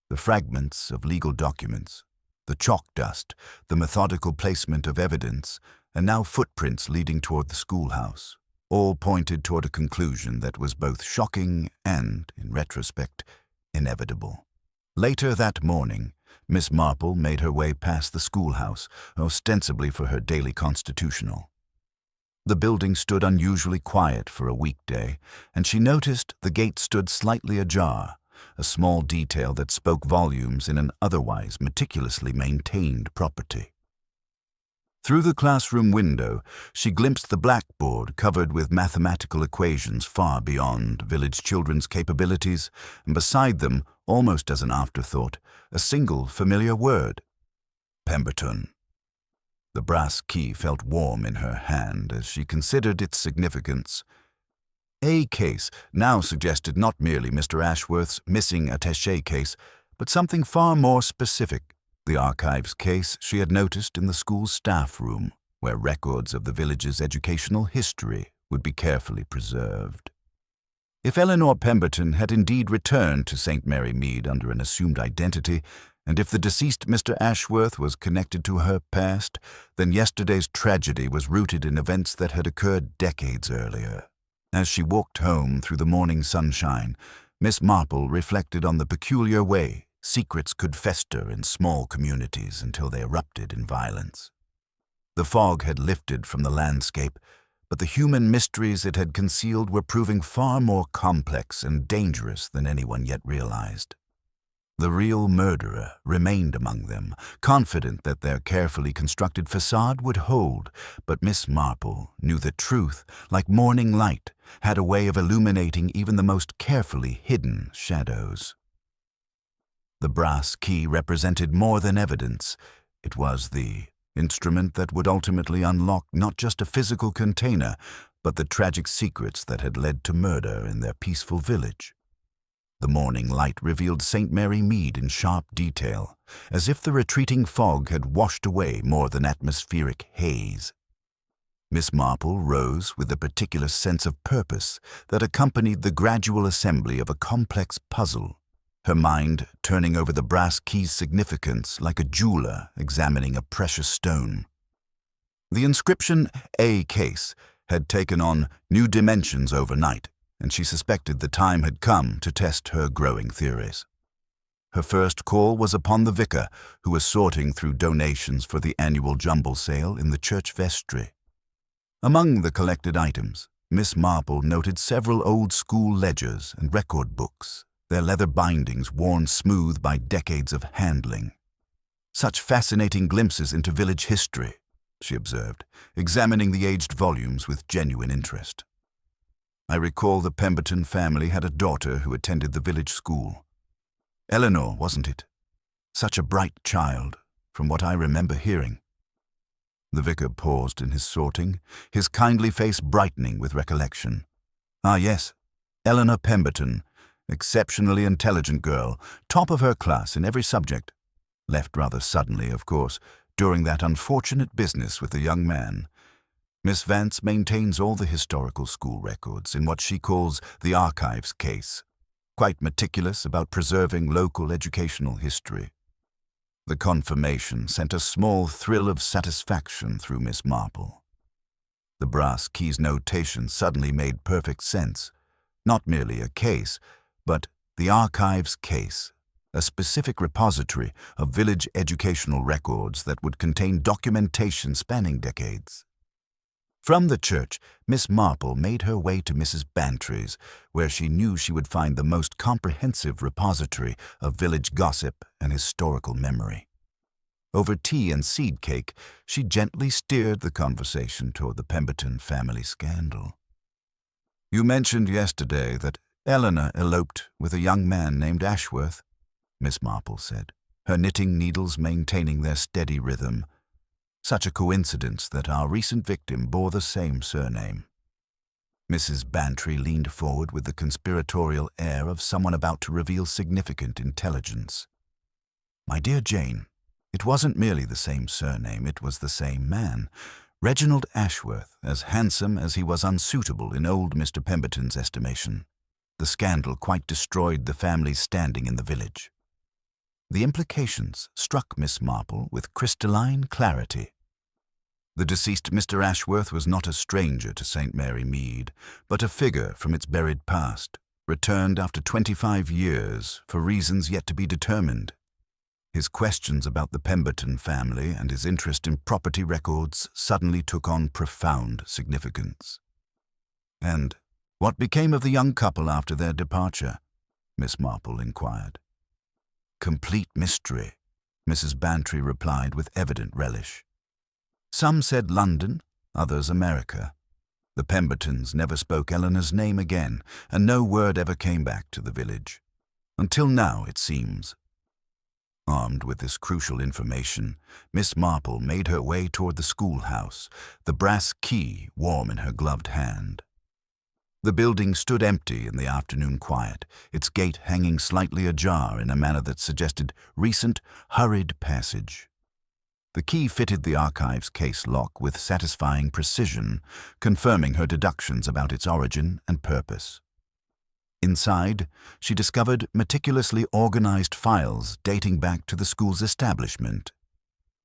The fragments of legal documents, the chalk dust, the methodical placement of evidence, and now footprints leading toward the schoolhouse, all pointed toward a conclusion that was both shocking and, in retrospect, inevitable. Later that morning, Miss Marple made her way past the schoolhouse, ostensibly for her daily constitutional. The building stood unusually quiet for a weekday, and she noticed the gate stood slightly ajar, a small detail that spoke volumes in an otherwise meticulously maintained property. Through the classroom window, she glimpsed the blackboard covered with mathematical equations far beyond village children's capabilities, and beside them, almost as an afterthought, a single familiar word: Pemberton. The brass key felt warm in her hand as she considered its significance. A case now suggested not merely Mr. Ashworth's missing attaché case, but something far more specific, the archives case she had noticed in the school's staff room, where records of the village's educational history would be carefully preserved. If Eleanor Pemberton had indeed returned to St. Mary Mead under an assumed identity, and if the deceased Mr. Ashworth was connected to her past, then yesterday's tragedy was rooted in events that had occurred decades earlier. As she walked home through the morning sunshine, Miss Marple reflected on the peculiar way secrets could fester in small communities until they erupted in violence. The fog had lifted from the landscape, but the human mysteries it had concealed were proving far more complex and dangerous than anyone yet realized. The real murderer remained among them, confident that their carefully constructed facade would hold, but Miss Marple knew that truth, like morning light, had a way of illuminating even the most carefully hidden shadows. The brass key represented more than evidence. It was the instrument that would ultimately unlock not just a physical container, but the tragic secrets that had led to murder in their peaceful village. The morning light revealed St. Mary Mead in sharp detail, as if the retreating fog had washed away more than atmospheric haze. Miss Marple rose with a particular sense of purpose that accompanied the gradual assembly of a complex puzzle, her mind turning over the brass key's significance like a jeweler examining a precious stone. The inscription "A Case" had taken on new dimensions overnight, and she suspected the time had come to test her growing theories. Her first call was upon the vicar, who was sorting through donations for the annual jumble sale in the church vestry. Among the collected items, Miss Marple noted several old-school ledgers and record books, their leather bindings worn smooth by decades of handling. "Such fascinating glimpses into village history," she observed, examining the aged volumes with genuine interest. "I recall the Pemberton family had a daughter who attended the village school. Eleanor, wasn't it? Such a bright child, from what I remember hearing." The vicar paused in his sorting, his kindly face brightening with recollection. "Ah, yes, Eleanor Pemberton, exceptionally intelligent girl, top of her class in every subject. Left rather suddenly, of course, during that unfortunate business with the young man. Miss Vance maintains all the historical school records in what she calls the archives case, quite meticulous about preserving local educational history." The confirmation sent a small thrill of satisfaction through Miss Marple. The brass key's notation suddenly made perfect sense. Not merely a case, but the archives case, a specific repository of village educational records that would contain documentation spanning decades. From the church, Miss Marple made her way to Mrs. Bantry's, where she knew she would find the most comprehensive repository of village gossip and historical memory. Over tea and seed cake, she gently steered the conversation toward the Pemberton family scandal. "You mentioned yesterday that Eleanor eloped with a young man named Ashworth," Miss Marple said, her knitting needles maintaining their steady rhythm. "Such a coincidence that our recent victim bore the same surname." Mrs. Bantry leaned forward with the conspiratorial air of someone about to reveal significant intelligence. "My dear Jane, it wasn't merely the same surname, it was the same man. Reginald Ashworth, as handsome as he was unsuitable in old Mr. Pemberton's estimation. The scandal quite destroyed the family's standing in the village." The implications struck Miss Marple with crystalline clarity. The deceased Mr. Ashworth was not a stranger to St. Mary Mead, but a figure from its buried past, returned after 25 years for reasons yet to be determined. His questions about the Pemberton family and his interest in property records suddenly took on profound significance. "And what became of the young couple after their departure?" Miss Marple inquired. "Complete mystery," Mrs. Bantry replied with evident relish. "Some said London, others America. The Pembertons never spoke Eleanor's name again, and no word ever came back to the village. Until now, it seems." Armed with this crucial information, Miss Marple made her way toward the schoolhouse, the brass key warm in her gloved hand. The building stood empty in the afternoon quiet, its gate hanging slightly ajar in a manner that suggested recent, hurried passage. The key fitted the archive's case lock with satisfying precision, confirming her deductions about its origin and purpose. Inside, she discovered meticulously organized files dating back to the school's establishment.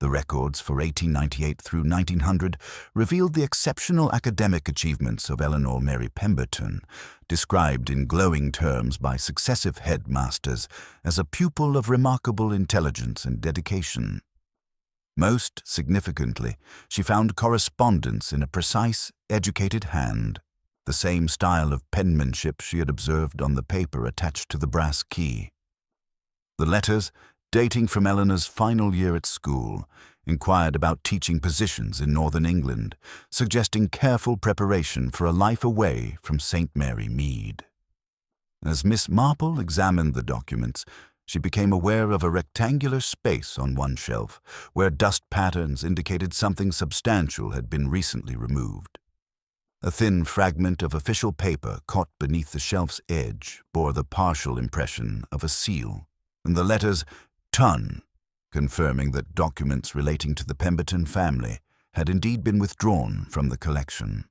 The records for 1898 through 1900 revealed the exceptional academic achievements of Eleanor Mary Pemberton, described in glowing terms by successive headmasters as a pupil of remarkable intelligence and dedication. Most significantly, she found correspondence in a precise, educated hand, the same style of penmanship she had observed on the paper attached to the brass key. The letters, dating from Eleanor's final year at school, inquired about teaching positions in northern England, suggesting careful preparation for a life away from St. Mary Mead. As Miss Marple examined the documents, she became aware of a rectangular space on one shelf, where dust patterns indicated something substantial had been recently removed. A thin fragment of official paper caught beneath the shelf's edge bore the partial impression of a seal, and the letters "Ton," confirming that documents relating to the Pemberton family had indeed been withdrawn from the collection.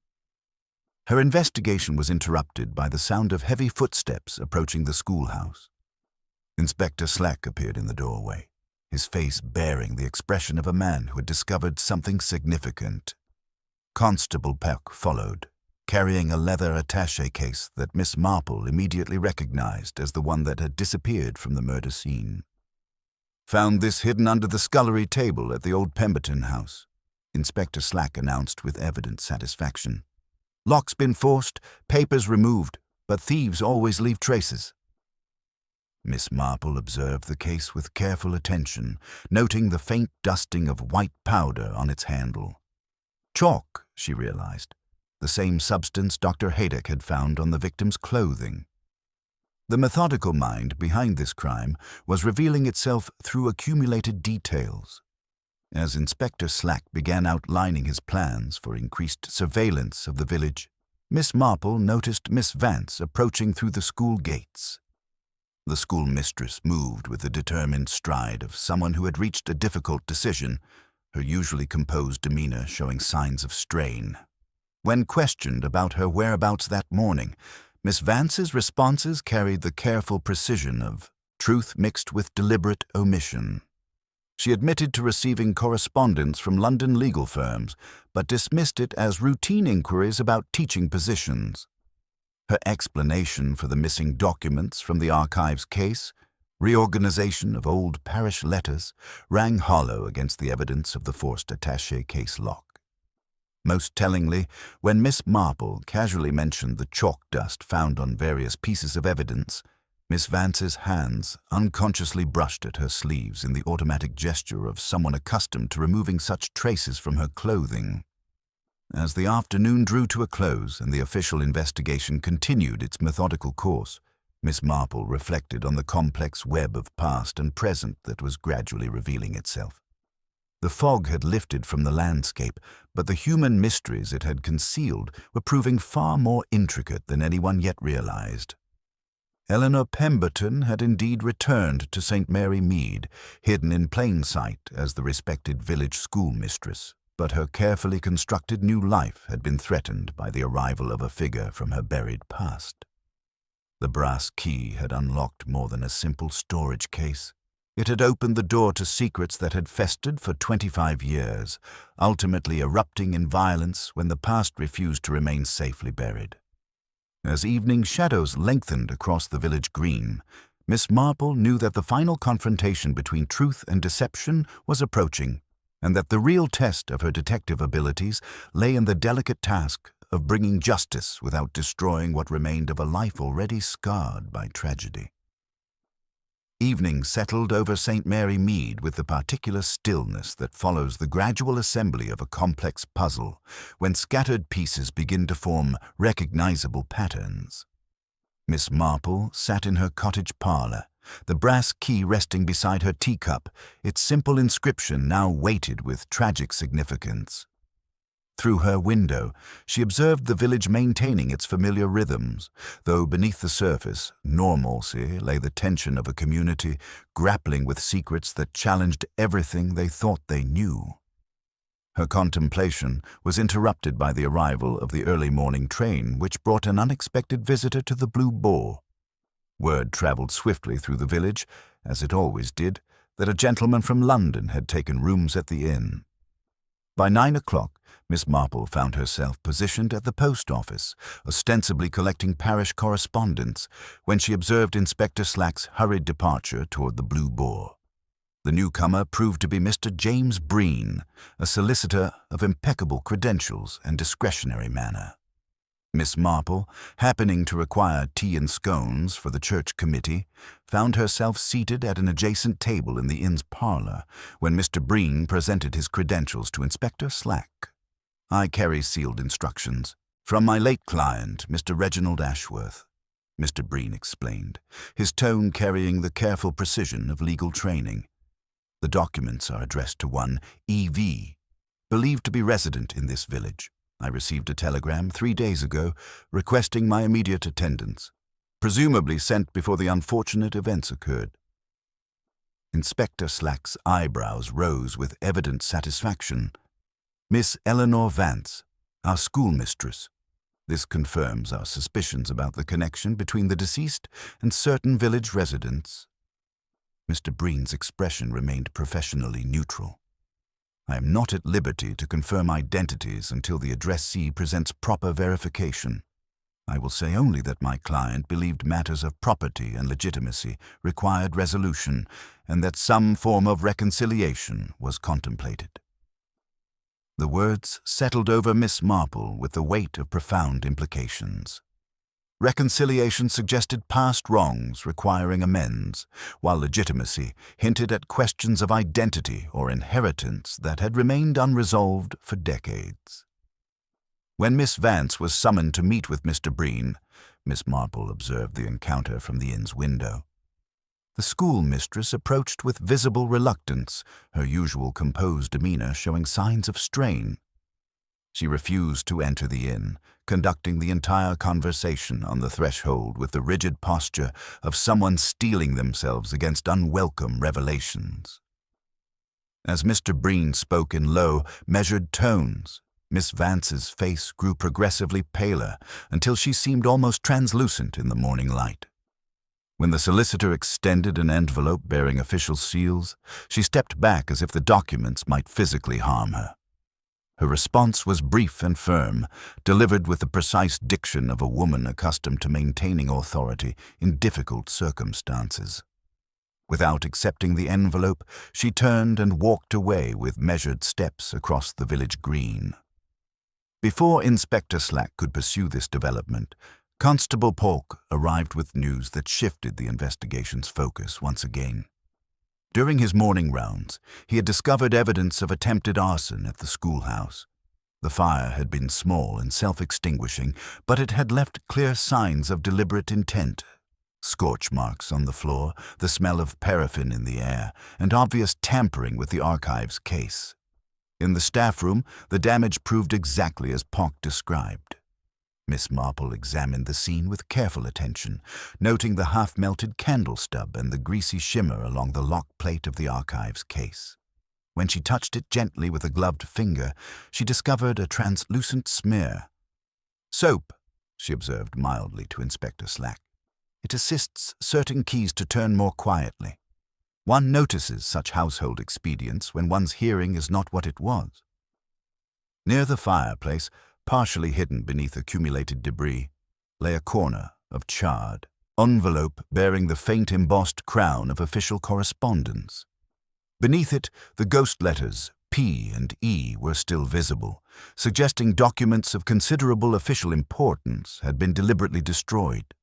Her investigation was interrupted by the sound of heavy footsteps approaching the schoolhouse. Inspector Slack appeared in the doorway, his face bearing the expression of a man who had discovered something significant. Constable Peck followed, carrying a leather attaché case that Miss Marple immediately recognized as the one that had disappeared from the murder scene. "Found this hidden under the scullery table at the old Pemberton house," Inspector Slack announced with evident satisfaction. "Lock's been forced, papers removed, but thieves always leave traces." Miss Marple observed the case with careful attention, noting the faint dusting of white powder on its handle. Chalk, she realized, the same substance Dr. Haydock had found on the victim's clothing. The methodical mind behind this crime was revealing itself through accumulated details. As Inspector Slack began outlining his plans for increased surveillance of the village, Miss Marple noticed Miss Vance approaching through the school gates. The schoolmistress moved with the determined stride of someone who had reached a difficult decision, her usually composed demeanor showing signs of strain. When questioned about her whereabouts that morning, Miss Vance's responses carried the careful precision of truth mixed with deliberate omission. She admitted to receiving correspondence from London legal firms, but dismissed it as routine inquiries about teaching positions. Her explanation for the missing documents from the archives case, reorganization of old parish letters, rang hollow against the evidence of the forced attaché case lock. Most tellingly, when Miss Marple casually mentioned the chalk dust found on various pieces of evidence, Miss Vance's hands unconsciously brushed at her sleeves in the automatic gesture of someone accustomed to removing such traces from her clothing. As the afternoon drew to a close and the official investigation continued its methodical course, Miss Marple reflected on the complex web of past and present that was gradually revealing itself. The fog had lifted from the landscape, but the human mysteries it had concealed were proving far more intricate than anyone yet realized. Eleanor Pemberton had indeed returned to St. Mary Mead, hidden in plain sight as the respected village schoolmistress, but her carefully constructed new life had been threatened by the arrival of a figure from her buried past. The brass key had unlocked more than a simple storage case. It had opened the door to secrets that had festered for 25 years, ultimately erupting in violence when the past refused to remain safely buried. As evening shadows lengthened across the village green, Miss Marple knew that the final confrontation between truth and deception was approaching, and that the real test of her detective abilities lay in the delicate task of bringing justice without destroying what remained of a life already scarred by tragedy. Evening settled over St. Mary Mead with the particular stillness that follows the gradual assembly of a complex puzzle, when scattered pieces begin to form recognizable patterns. Miss Marple sat in her cottage parlor, the brass key resting beside her teacup, its simple inscription now weighted with tragic significance. Through her window, she observed the village maintaining its familiar rhythms, though beneath the surface, normalcy, lay the tension of a community grappling with secrets that challenged everything they thought they knew. Her contemplation was interrupted by the arrival of the early morning train, which brought an unexpected visitor to the Blue Boar. Word travelled swiftly through the village, as it always did, that a gentleman from London had taken rooms at the inn. By 9 o'clock, Miss Marple found herself positioned at the post office, ostensibly collecting parish correspondence, when she observed Inspector Slack's hurried departure toward the Blue Boar. The newcomer proved to be Mr. James Breen, a solicitor of impeccable credentials and discretionary manner. Miss Marple, happening to require tea and scones for the church committee, found herself seated at an adjacent table in the inn's parlour when Mr. Breen presented his credentials to Inspector Slack. "I carry sealed instructions from my late client, Mr. Reginald Ashworth," Mr. Breen explained, his tone carrying the careful precision of legal training. "The documents are addressed to one E.V., believed to be resident in this village. I received a telegram 3 days ago requesting my immediate attendance, presumably sent before the unfortunate events occurred." Inspector Slack's eyebrows rose with evident satisfaction. "Miss Eleanor Vance, our schoolmistress. This confirms our suspicions about the connection between the deceased and certain village residents." Mr. Breen's expression remained professionally neutral. "I am not at liberty to confirm identities until the addressee presents proper verification. I will say only that my client believed matters of property and legitimacy required resolution, and that some form of reconciliation was contemplated." The words settled over Miss Marple with the weight of profound implications. Reconciliation suggested past wrongs requiring amends, while legitimacy hinted at questions of identity or inheritance that had remained unresolved for decades. When Miss Vance was summoned to meet with Mr. Breen, Miss Marple observed the encounter from the inn's window. The schoolmistress approached with visible reluctance, her usual composed demeanour showing signs of strain. She refused to enter the inn, conducting the entire conversation on the threshold with the rigid posture of someone steeling themselves against unwelcome revelations. As Mr. Breen spoke in low, measured tones, Miss Vance's face grew progressively paler until she seemed almost translucent in the morning light. When the solicitor extended an envelope bearing official seals, she stepped back as if the documents might physically harm her. Her response was brief and firm, delivered with the precise diction of a woman accustomed to maintaining authority in difficult circumstances. Without accepting the envelope, she turned and walked away with measured steps across the village green. Before Inspector Slack could pursue this development, Constable Polk arrived with news that shifted the investigation's focus once again. During his morning rounds, he had discovered evidence of attempted arson at the schoolhouse. The fire had been small and self-extinguishing, but it had left clear signs of deliberate intent. Scorch marks on the floor, the smell of paraffin in the air, and obvious tampering with the archives case. In the staff room, the damage proved exactly as Polk described. Miss Marple examined the scene with careful attention, noting the half-melted candle stub and the greasy shimmer along the lock plate of the archives case. When she touched it gently with a gloved finger, she discovered a translucent smear. "Soap," she observed mildly to Inspector Slack. "It assists certain keys to turn more quietly. One notices such household expedients when one's hearing is not what it was." Near the fireplace, partially hidden beneath accumulated debris, lay a corner of charred envelope bearing the faint embossed crown of official correspondence. Beneath it, the ghost letters P and E were still visible, suggesting documents of considerable official importance had been deliberately destroyed.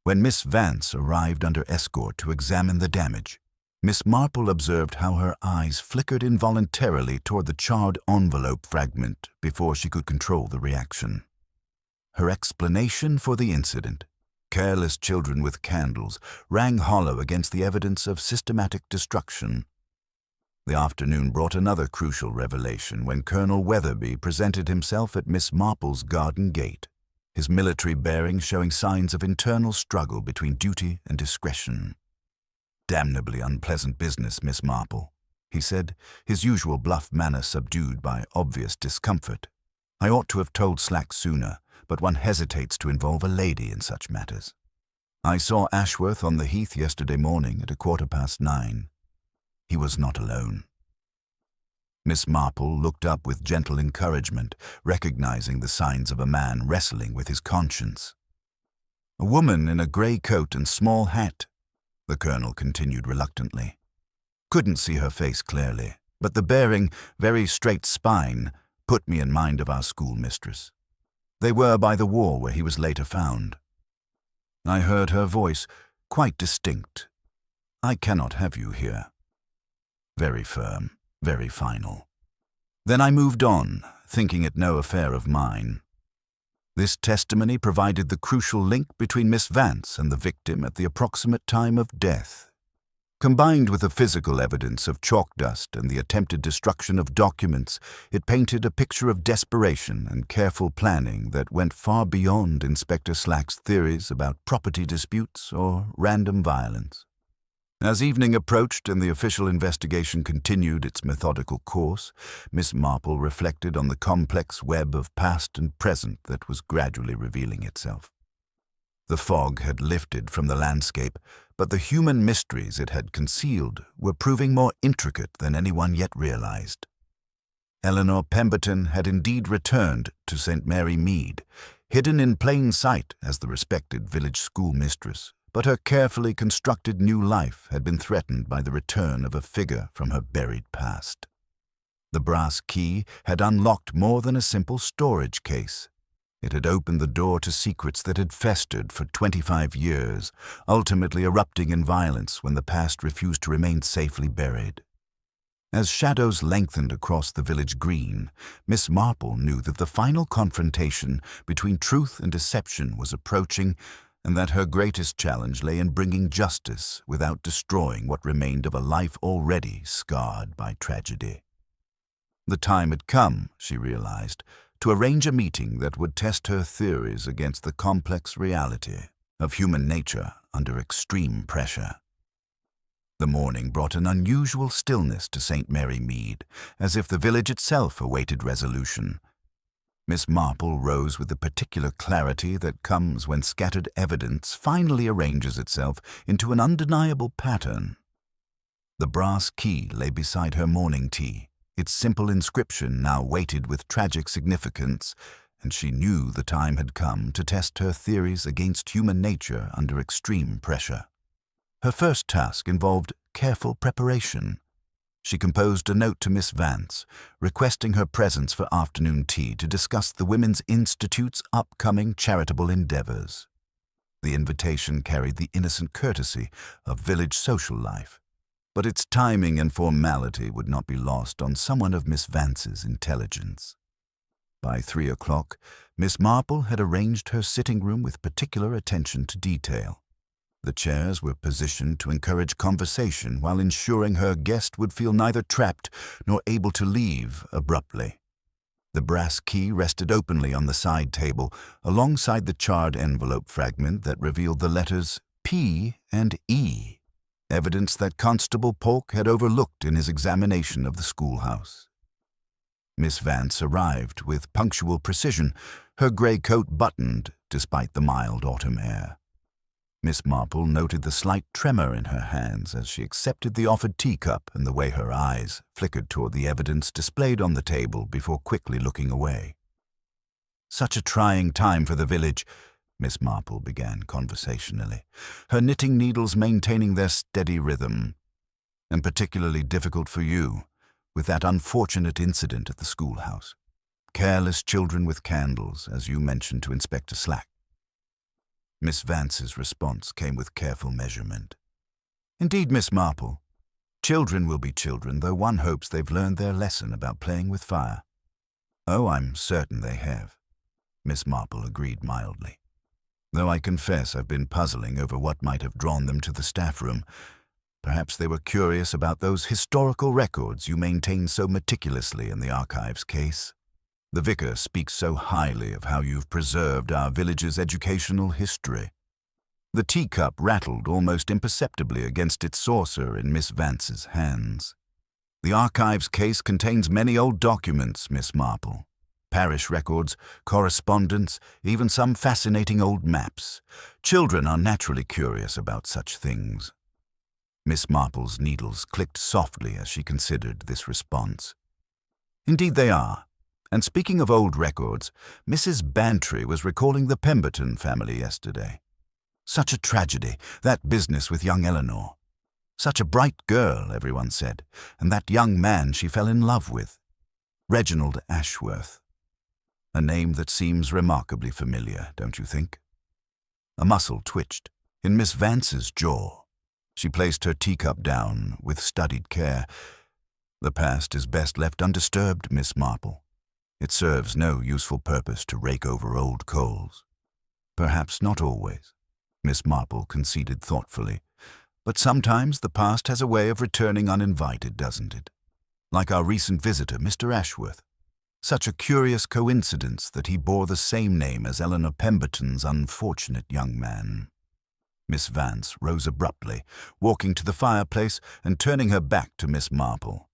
When Miss Vance arrived under escort to examine the damage, Miss Marple observed how her eyes flickered involuntarily toward the charred envelope fragment before she could control the reaction. Her explanation for the incident, careless children with candles, rang hollow against the evidence of systematic destruction. The afternoon brought another crucial revelation when Colonel Weatherby presented himself at Miss Marple's garden gate, his military bearing showing signs of internal struggle between duty and discretion. "Damnably unpleasant business, Miss Marple," he said, his usual bluff manner subdued by obvious discomfort. "I ought to have told Slack sooner, but one hesitates to involve a lady in such matters. I saw Ashworth on the heath yesterday morning at 9:15. He was not alone." Miss Marple looked up with gentle encouragement, recognizing the signs of a man wrestling with his conscience. "A woman in a grey coat and small hat," the colonel continued reluctantly. "Couldn't see her face clearly, but the bearing, very straight spine, put me in mind of our schoolmistress. They were by the wall where he was later found. I heard her voice, quite distinct. 'I cannot have you here.' Very firm, very final. Then I moved on, thinking it no affair of mine. This testimony provided the crucial link between Miss Vance and the victim at the approximate time of death. Combined with the physical evidence of chalk dust and the attempted destruction of documents, it painted a picture of desperation and careful planning that went far beyond Inspector Slack's theories about property disputes or random violence. As evening approached and the official investigation continued its methodical course, Miss Marple reflected on the complex web of past and present that was gradually revealing itself. The fog had lifted from the landscape, but the human mysteries it had concealed were proving more intricate than anyone yet realized. Eleanor Pemberton had indeed returned to St. Mary Mead, hidden in plain sight as the respected village schoolmistress, but her carefully constructed new life had been threatened by the return of a figure from her buried past. The brass key had unlocked more than a simple storage case. It had opened the door to secrets that had festered for 25 years, ultimately erupting in violence when the past refused to remain safely buried. As shadows lengthened across the village green, Miss Marple knew that the final confrontation between truth and deception was approaching, and that her greatest challenge lay in bringing justice without destroying what remained of a life already scarred by tragedy. The time had come, she realized, to arrange a meeting that would test her theories against the complex reality of human nature under extreme pressure. The morning brought an unusual stillness to St. Mary Mead, as if the village itself awaited resolution. Miss Marple rose with the particular clarity that comes when scattered evidence finally arranges itself into an undeniable pattern. The brass key lay beside her morning tea, its simple inscription now weighted with tragic significance, and she knew the time had come to test her theories against human nature under extreme pressure. Her first task involved careful preparation. She composed a note to Miss Vance, requesting her presence for afternoon tea to discuss the Women's Institute's upcoming charitable endeavors. The invitation carried the innocent courtesy of village social life, but its timing and formality would not be lost on someone of Miss Vance's intelligence. By 3 o'clock, Miss Marple had arranged her sitting room with particular attention to detail. The chairs were positioned to encourage conversation while ensuring her guest would feel neither trapped nor able to leave abruptly. The brass key rested openly on the side table, alongside the charred envelope fragment that revealed the letters P and E, evidence that Constable Polk had overlooked in his examination of the schoolhouse. Miss Vance arrived with punctual precision, her grey coat buttoned despite the mild autumn air. Miss Marple noted the slight tremor in her hands as she accepted the offered teacup and the way her eyes flickered toward the evidence displayed on the table before quickly looking away. "Such a trying time for the village," Miss Marple began conversationally, her knitting needles maintaining their steady rhythm. "And particularly difficult for you, with that unfortunate incident at the schoolhouse. Careless children with candles, as you mentioned to Inspector Slack." Miss Vance's response came with careful measurement. "Indeed, Miss Marple. Children will be children, though one hopes they've learned their lesson about playing with fire." "Oh, I'm certain they have," Miss Marple agreed mildly. "Though I confess I've been puzzling over what might have drawn them to the staff room. Perhaps they were curious about those historical records you maintain so meticulously in the archives case. The vicar speaks so highly of how you've preserved our village's educational history. The teacup rattled almost imperceptibly against its saucer in Miss Vance's hands. The archives case contains many old documents, Miss Marple. Parish records, correspondence, even some fascinating old maps. Children are naturally curious about such things. Miss Marple's needles clicked softly as she considered this response. Indeed they are. And speaking of old records, Mrs. Bantry was recalling the Pemberton family yesterday. Such a tragedy, that business with young Eleanor. Such a bright girl, everyone said, and that young man she fell in love with. Reginald Ashworth. A name that seems remarkably familiar, don't you think? A muscle twitched in Miss Vance's jaw. She placed her teacup down with studied care. The past is best left undisturbed, Miss Marple. It serves no useful purpose to rake over old coals. Perhaps not always, Miss Marple conceded thoughtfully, but sometimes the past has a way of returning uninvited, doesn't it? Like our recent visitor, Mr. Ashworth. Such a curious coincidence that he bore the same name as Eleanor Pemberton's unfortunate young man. Miss Vance rose abruptly, walking to the fireplace and turning her back to Miss Marple.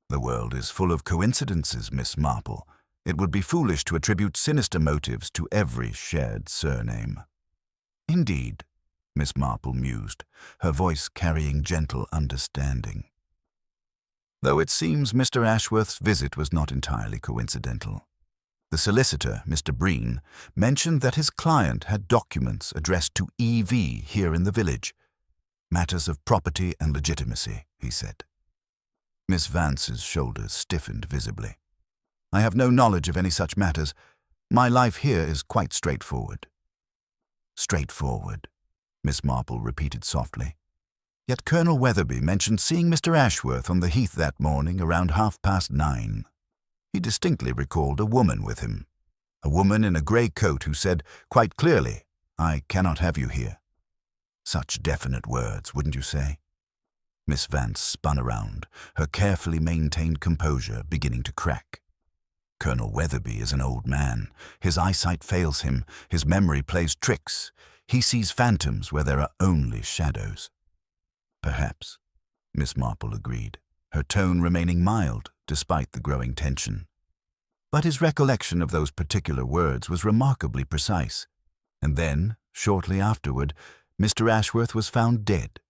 The world is full of coincidences, Miss Marple. It would be foolish to attribute sinister motives to every shared surname. Indeed, Miss Marple mused, her voice carrying gentle understanding. Though it seems Mr. Ashworth's visit was not entirely coincidental. The solicitor, Mr. Breen, mentioned that his client had documents addressed to E.V. here in the village. Matters of property and legitimacy, he said. Miss Vance's shoulders stiffened visibly. I have no knowledge of any such matters. My life here is quite straightforward. Straightforward, Miss Marple repeated softly. Yet Colonel Weatherby mentioned seeing Mr. Ashworth on the heath that morning around 9:30. He distinctly recalled a woman with him. A woman in a grey coat who said, quite clearly, I cannot have you here. Such definite words, wouldn't you say? Miss Vance spun around, her carefully maintained composure beginning to crack. Colonel Weatherby is an old man. His eyesight fails him. His memory plays tricks. He sees phantoms where there are only shadows. Perhaps, Miss Marple agreed, her tone remaining mild despite the growing tension. But his recollection of those particular words was remarkably precise. And then, shortly afterward, Mr. Ashworth was found dead.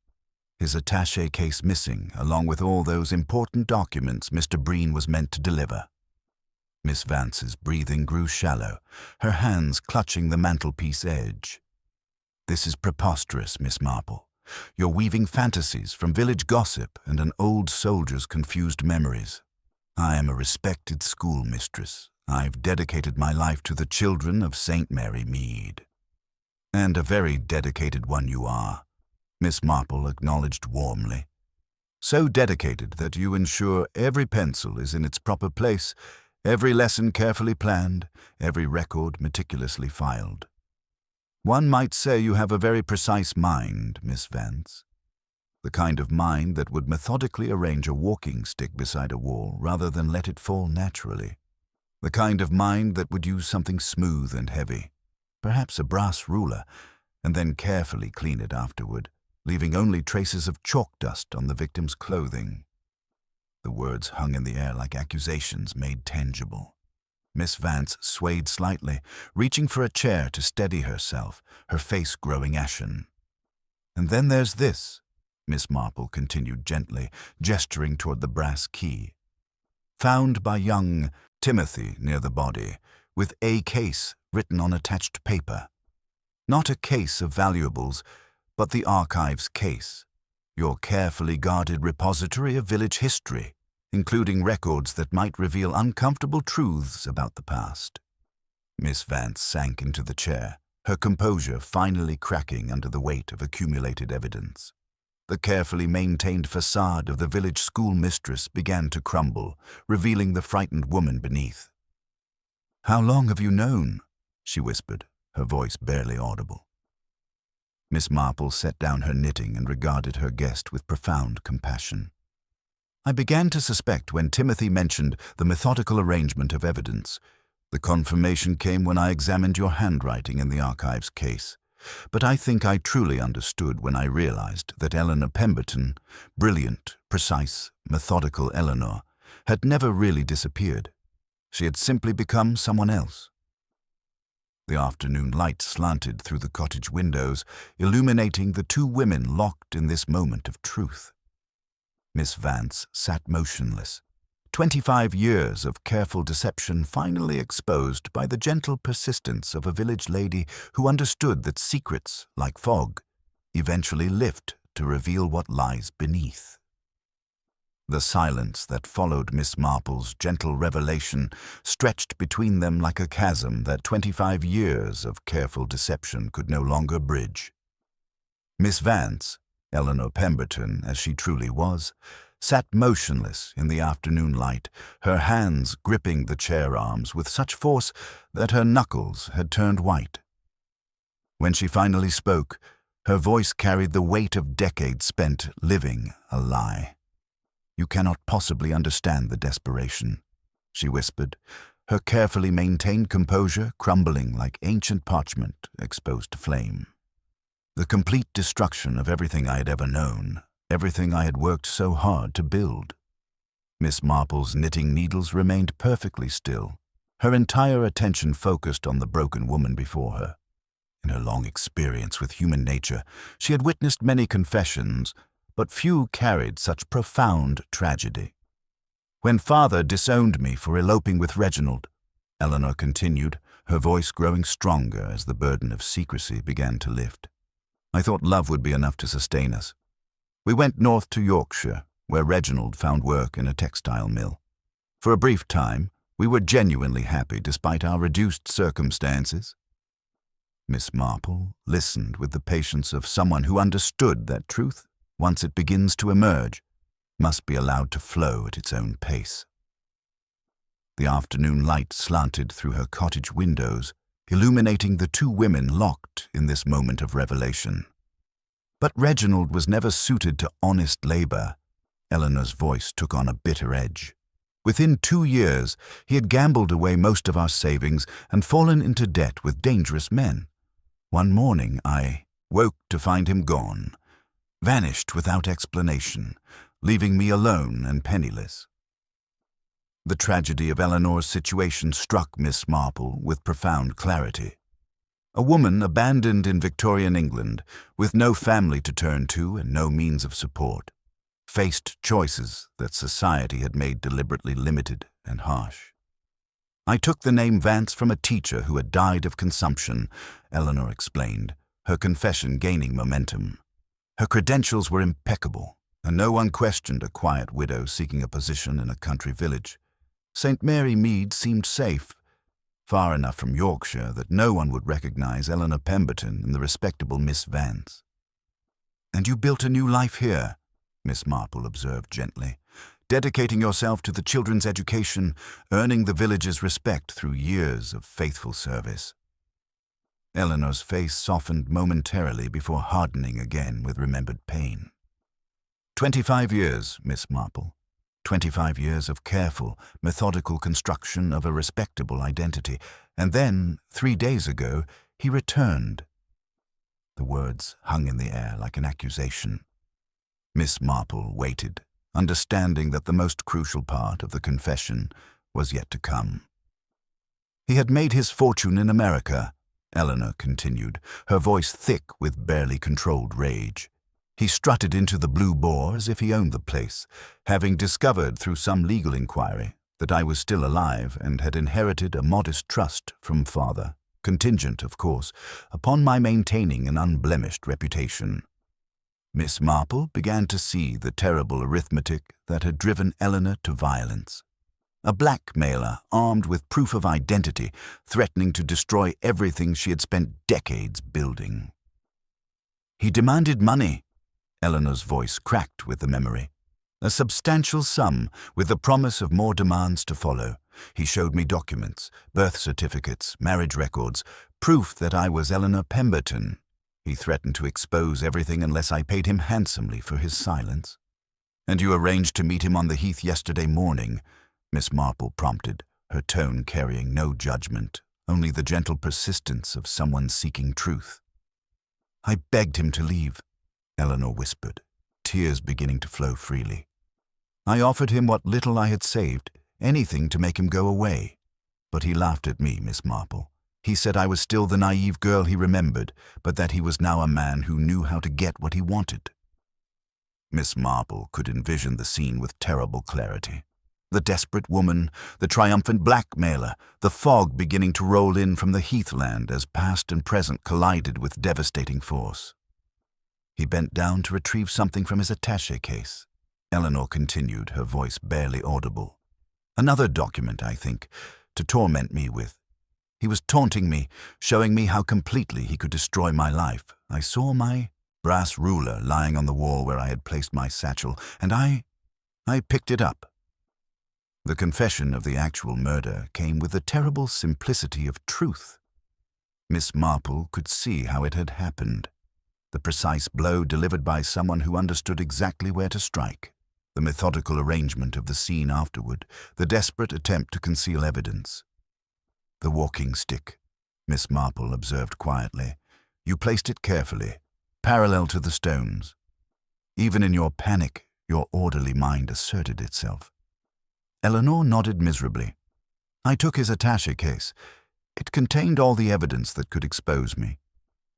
His attaché case missing, along with all those important documents Mr. Breen was meant to deliver. Miss Vance's breathing grew shallow, her hands clutching the mantelpiece edge. This is preposterous, Miss Marple. You're weaving fantasies from village gossip and an old soldier's confused memories. I am a respected schoolmistress. I've dedicated my life to the children of St. Mary Mead. And a very dedicated one you are, Miss Marple acknowledged warmly. So dedicated that you ensure every pencil is in its proper place, every lesson carefully planned, every record meticulously filed. One might say you have a very precise mind, Miss Vance. The kind of mind that would methodically arrange a walking stick beside a wall rather than let it fall naturally. The kind of mind that would use something smooth and heavy, perhaps a brass ruler, and then carefully clean it afterward, leaving only traces of chalk dust on the victim's clothing. The words hung in the air like accusations made tangible. Miss Vance swayed slightly, reaching for a chair to steady herself, her face growing ashen. And then there's this, Miss Marple continued gently, gesturing toward the brass key. Found by young Timothy near the body, with a case written on attached paper. Not a case of valuables, but the archives case, your carefully guarded repository of village history, including records that might reveal uncomfortable truths about the past. Miss Vance sank into the chair, her composure finally cracking under the weight of accumulated evidence. The carefully maintained facade of the village schoolmistress began to crumble, revealing the frightened woman beneath. "How long have you known?" she whispered, her voice barely audible. Miss Marple set down her knitting and regarded her guest with profound compassion. I began to suspect when Timothy mentioned the methodical arrangement of evidence. The confirmation came when I examined your handwriting in the archives case. But I think I truly understood when I realized that Eleanor Pemberton, brilliant, precise, methodical Eleanor, had never really disappeared. She had simply become someone else. The afternoon light slanted through the cottage windows, illuminating the two women locked in this moment of truth. Miss Vance sat motionless, 25 years of careful deception finally exposed by the gentle persistence of a village lady who understood that secrets, like fog, eventually lift to reveal what lies beneath. The silence that followed Miss Marple's gentle revelation stretched between them like a chasm that 25 years of careful deception could no longer bridge. Miss Vance, Eleanor Pemberton as she truly was, sat motionless in the afternoon light, her hands gripping the chair arms with such force that her knuckles had turned white. When she finally spoke, her voice carried the weight of decades spent living a lie. "You cannot possibly understand the desperation," she whispered, her carefully maintained composure crumbling like ancient parchment exposed to flame. "The complete destruction of everything I had ever known, everything I had worked so hard to build." Miss Marple's knitting needles remained perfectly still, her entire attention focused on the broken woman before her. In her long experience with human nature, she had witnessed many confessions, but few carried such profound tragedy. "When father disowned me for eloping with Reginald," Eleanor continued, her voice growing stronger as the burden of secrecy began to lift, "I thought love would be enough to sustain us. We went north to Yorkshire, where Reginald found work in a textile mill. For a brief time, we were genuinely happy despite our reduced circumstances." Miss Marple listened with the patience of someone who understood that truth, once it begins to emerge, must be allowed to flow at its own pace. The afternoon light slanted through her cottage windows, illuminating the two women locked in this moment of revelation. "But Reginald was never suited to honest labor." Eleanor's voice took on a bitter edge. "Within 2 years, he had gambled away most of our savings and fallen into debt with dangerous men. One morning I woke to find him gone, vanished without explanation, leaving me alone and penniless." The tragedy of Eleanor's situation struck Miss Marple with profound clarity. A woman abandoned in Victorian England, with no family to turn to and no means of support, faced choices that society had made deliberately limited and harsh. "I took the name Vance from a teacher who had died of consumption," Eleanor explained, her confession gaining momentum. Her credentials were impeccable, and no one questioned a quiet widow seeking a position in a country village. St. Mary Mead seemed safe, far enough from Yorkshire that no one would recognize Eleanor Pemberton in the respectable Miss Vance. "And you built a new life here," Miss Marple observed gently, "dedicating yourself to the children's education, earning the village's respect through years of faithful service." Eleanor's face softened momentarily before hardening again with remembered pain. 25 years, Miss Marple. 25 years of careful, methodical construction of a respectable identity. And then, 3 days ago, he returned. The words hung in the air like an accusation. Miss Marple waited, understanding that the most crucial part of the confession was yet to come. "He had made his fortune in America," Eleanor continued, her voice thick with barely controlled rage. "He strutted into the Blue Boar as if he owned the place, having discovered through some legal inquiry that I was still alive and had inherited a modest trust from father, contingent, of course, upon my maintaining an unblemished reputation." Miss Marple began to see the terrible arithmetic that had driven Eleanor to violence. A blackmailer armed with proof of identity, threatening to destroy everything she had spent decades building. "He demanded money," Eleanor's voice cracked with the memory. "A substantial sum, with the promise of more demands to follow. He showed me documents, birth certificates, marriage records, proof that I was Eleanor Pemberton. He threatened to expose everything unless I paid him handsomely for his silence. And you arranged to meet him on the heath yesterday morning, Miss Marple prompted, her tone carrying no judgment, only the gentle persistence of someone seeking truth. I begged him to leave, Eleanor whispered, tears beginning to flow freely. I offered him what little I had saved, anything to make him go away. But he laughed at me, Miss Marple. He said I was still the naive girl he remembered, but that he was now a man who knew how to get what he wanted. Miss Marple could envision the scene with terrible clarity. The desperate woman, the triumphant blackmailer, the fog beginning to roll in from the heathland as past and present collided with devastating force. He bent down to retrieve something from his attaché case. Eleanor continued, her voice barely audible. Another document, I think, to torment me with. He was taunting me, showing me how completely he could destroy my life. I saw my brass ruler lying on the wall where I had placed my satchel, and I picked it up. The confession of the actual murder came with the terrible simplicity of truth. Miss Marple could see how it had happened. The precise blow delivered by someone who understood exactly where to strike. The methodical arrangement of the scene afterward, the desperate attempt to conceal evidence. The walking stick, Miss Marple observed quietly. You placed it carefully, parallel to the stones. Even in your panic, your orderly mind asserted itself. Eleanor nodded miserably. I took his attaché case. It contained all the evidence that could expose me.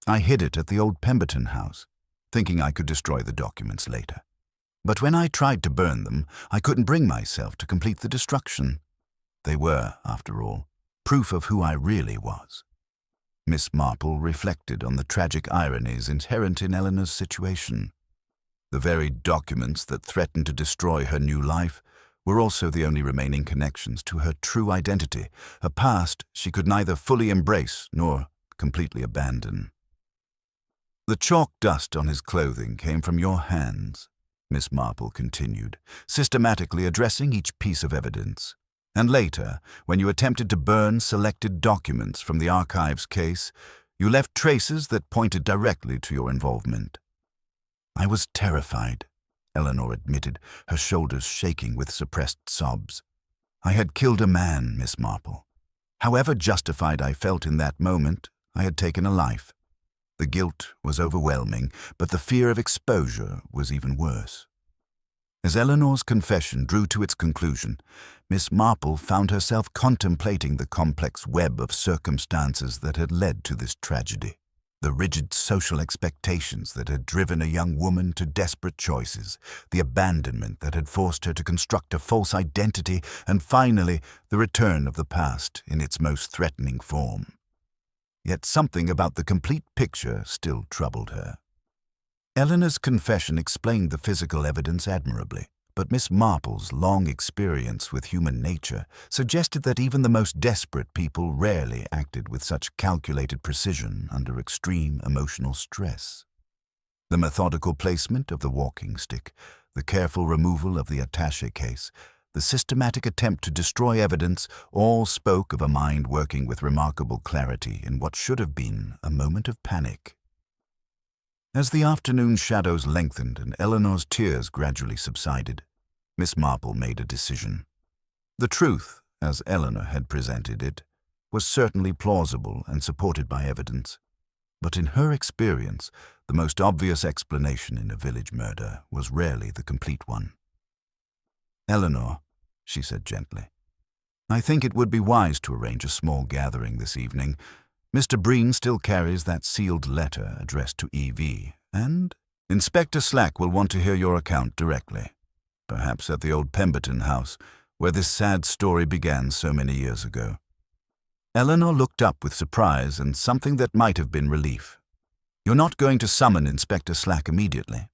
I hid it at the old Pemberton house, thinking I could destroy the documents later. But when I tried to burn them, I couldn't bring myself to complete the destruction. They were, after all, proof of who I really was. Miss Marple reflected on the tragic ironies inherent in Eleanor's situation. The very documents that threatened to destroy her new life were also the only remaining connections to her true identity, a past she could neither fully embrace nor completely abandon. The chalk dust on his clothing came from your hands, Miss Marple continued, systematically addressing each piece of evidence. And later, when you attempted to burn selected documents from the archives case, you left traces that pointed directly to your involvement. I was terrified, Eleanor admitted, her shoulders shaking with suppressed sobs. I had killed a man, Miss Marple. However justified I felt in that moment, I had taken a life. The guilt was overwhelming, but the fear of exposure was even worse. As Eleanor's confession drew to its conclusion, Miss Marple found herself contemplating the complex web of circumstances that had led to this tragedy, the rigid social expectations that had driven a young woman to desperate choices, the abandonment that had forced her to construct a false identity, and finally, the return of the past in its most threatening form. Yet something about the complete picture still troubled her. Eleanor's confession explained the physical evidence admirably, but Miss Marple's long experience with human nature suggested that even the most desperate people rarely acted with such calculated precision under extreme emotional stress. The methodical placement of the walking stick, the careful removal of the attaché case, the systematic attempt to destroy evidence all spoke of a mind working with remarkable clarity in what should have been a moment of panic. As the afternoon shadows lengthened and Eleanor's tears gradually subsided, Miss Marple made a decision. The truth, as Eleanor had presented it, was certainly plausible and supported by evidence. But in her experience, the most obvious explanation in a village murder was rarely the complete one. Eleanor, she said gently, I think it would be wise to arrange a small gathering this evening. Mr. Breen still carries that sealed letter addressed to E.V., and Inspector Slack will want to hear your account directly, perhaps at the old Pemberton house, where this sad story began so many years ago. Eleanor looked up with surprise and something that might have been relief. You're not going to summon Inspector Slack immediately?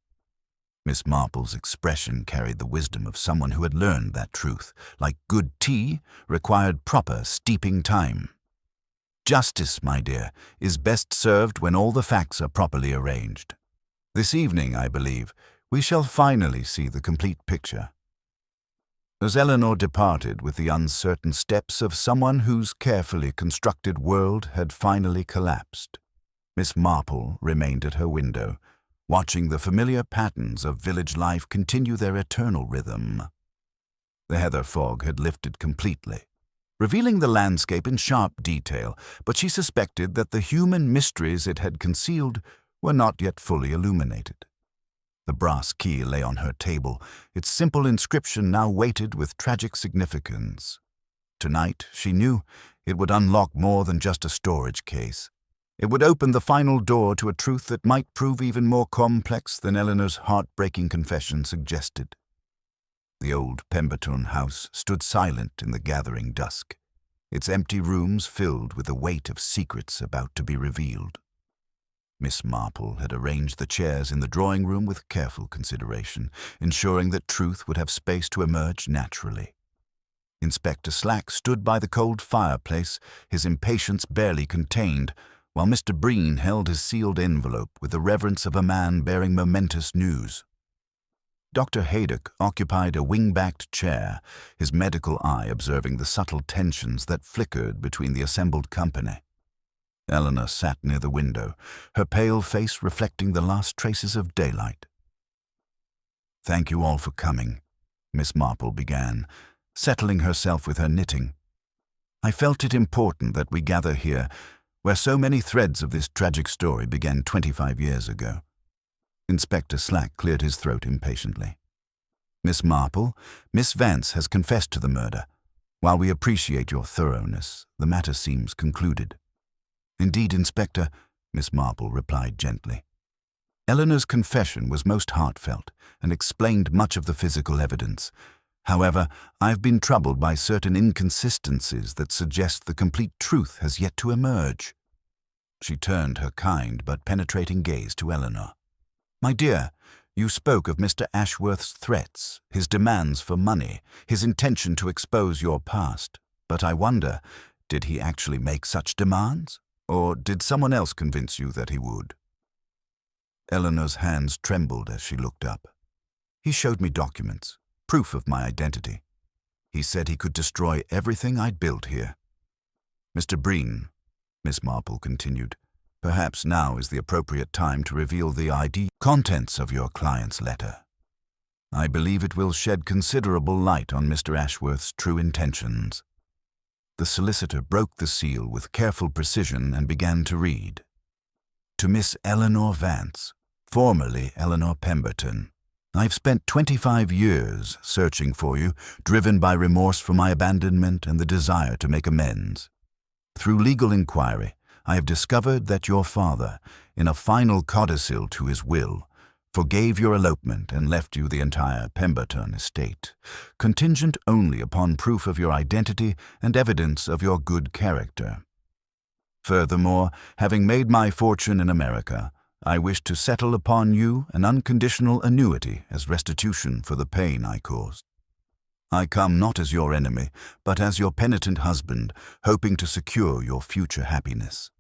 Miss Marple's expression carried the wisdom of someone who had learned that truth, like good tea, required proper steeping time. Justice, my dear, is best served when all the facts are properly arranged. This evening, I believe, we shall finally see the complete picture. As Eleanor departed with the uncertain steps of someone whose carefully constructed world had finally collapsed, Miss Marple remained at her window, watching the familiar patterns of village life continue their eternal rhythm. The heather fog had lifted completely, revealing the landscape in sharp detail, but she suspected that the human mysteries it had concealed were not yet fully illuminated. The brass key lay on her table, its simple inscription now weighted with tragic significance. Tonight, she knew, it would unlock more than just a storage case. It would open the final door to a truth that might prove even more complex than Eleanor's heartbreaking confession suggested. The old Pemberton house stood silent in the gathering dusk, its empty rooms filled with the weight of secrets about to be revealed. Miss Marple had arranged the chairs in the drawing room with careful consideration, ensuring that truth would have space to emerge naturally. Inspector Slack stood by the cold fireplace, his impatience barely contained, while Mr. Breen held his sealed envelope with the reverence of a man bearing momentous news. Dr. Haydock occupied a wing-backed chair, his medical eye observing the subtle tensions that flickered between the assembled company. Eleanor sat near the window, her pale face reflecting the last traces of daylight. "Thank you all for coming," Miss Marple began, settling herself with her knitting. "I felt it important that we gather here, where so many threads of this tragic story began 25 years ago." Inspector Slack cleared his throat impatiently. "Miss Marple, Miss Vance has confessed to the murder. While we appreciate your thoroughness, the matter seems concluded." "Indeed, Inspector," Miss Marple replied gently. Eleanor's confession was most heartfelt and explained much of the physical evidence. However, I've been troubled by certain inconsistencies that suggest the complete truth has yet to emerge. She turned her kind but penetrating gaze to Eleanor. "My dear, you spoke of Mr. Ashworth's threats, his demands for money, his intention to expose your past. But I wonder, did he actually make such demands? Or did someone else convince you that he would?" Eleanor's hands trembled as she looked up. "He showed me documents, proof of my identity. He said he could destroy everything I'd built here." "Mr. Breen," Miss Marple continued, "perhaps now is the appropriate time to reveal the contents of your client's letter. I believe it will shed considerable light on Mr. Ashworth's true intentions." The solicitor broke the seal with careful precision and began to read. "To Miss Eleanor Vance, formerly Eleanor Pemberton. I've spent 25 years searching for you, driven by remorse for my abandonment and the desire to make amends. Through legal inquiry, I have discovered that your father, in a final codicil to his will, forgave your elopement and left you the entire Pemberton estate, contingent only upon proof of your identity and evidence of your good character. Furthermore, having made my fortune in America, I wish to settle upon you an unconditional annuity as restitution for the pain I caused. I come not as your enemy, but as your penitent husband, hoping to secure your future happiness."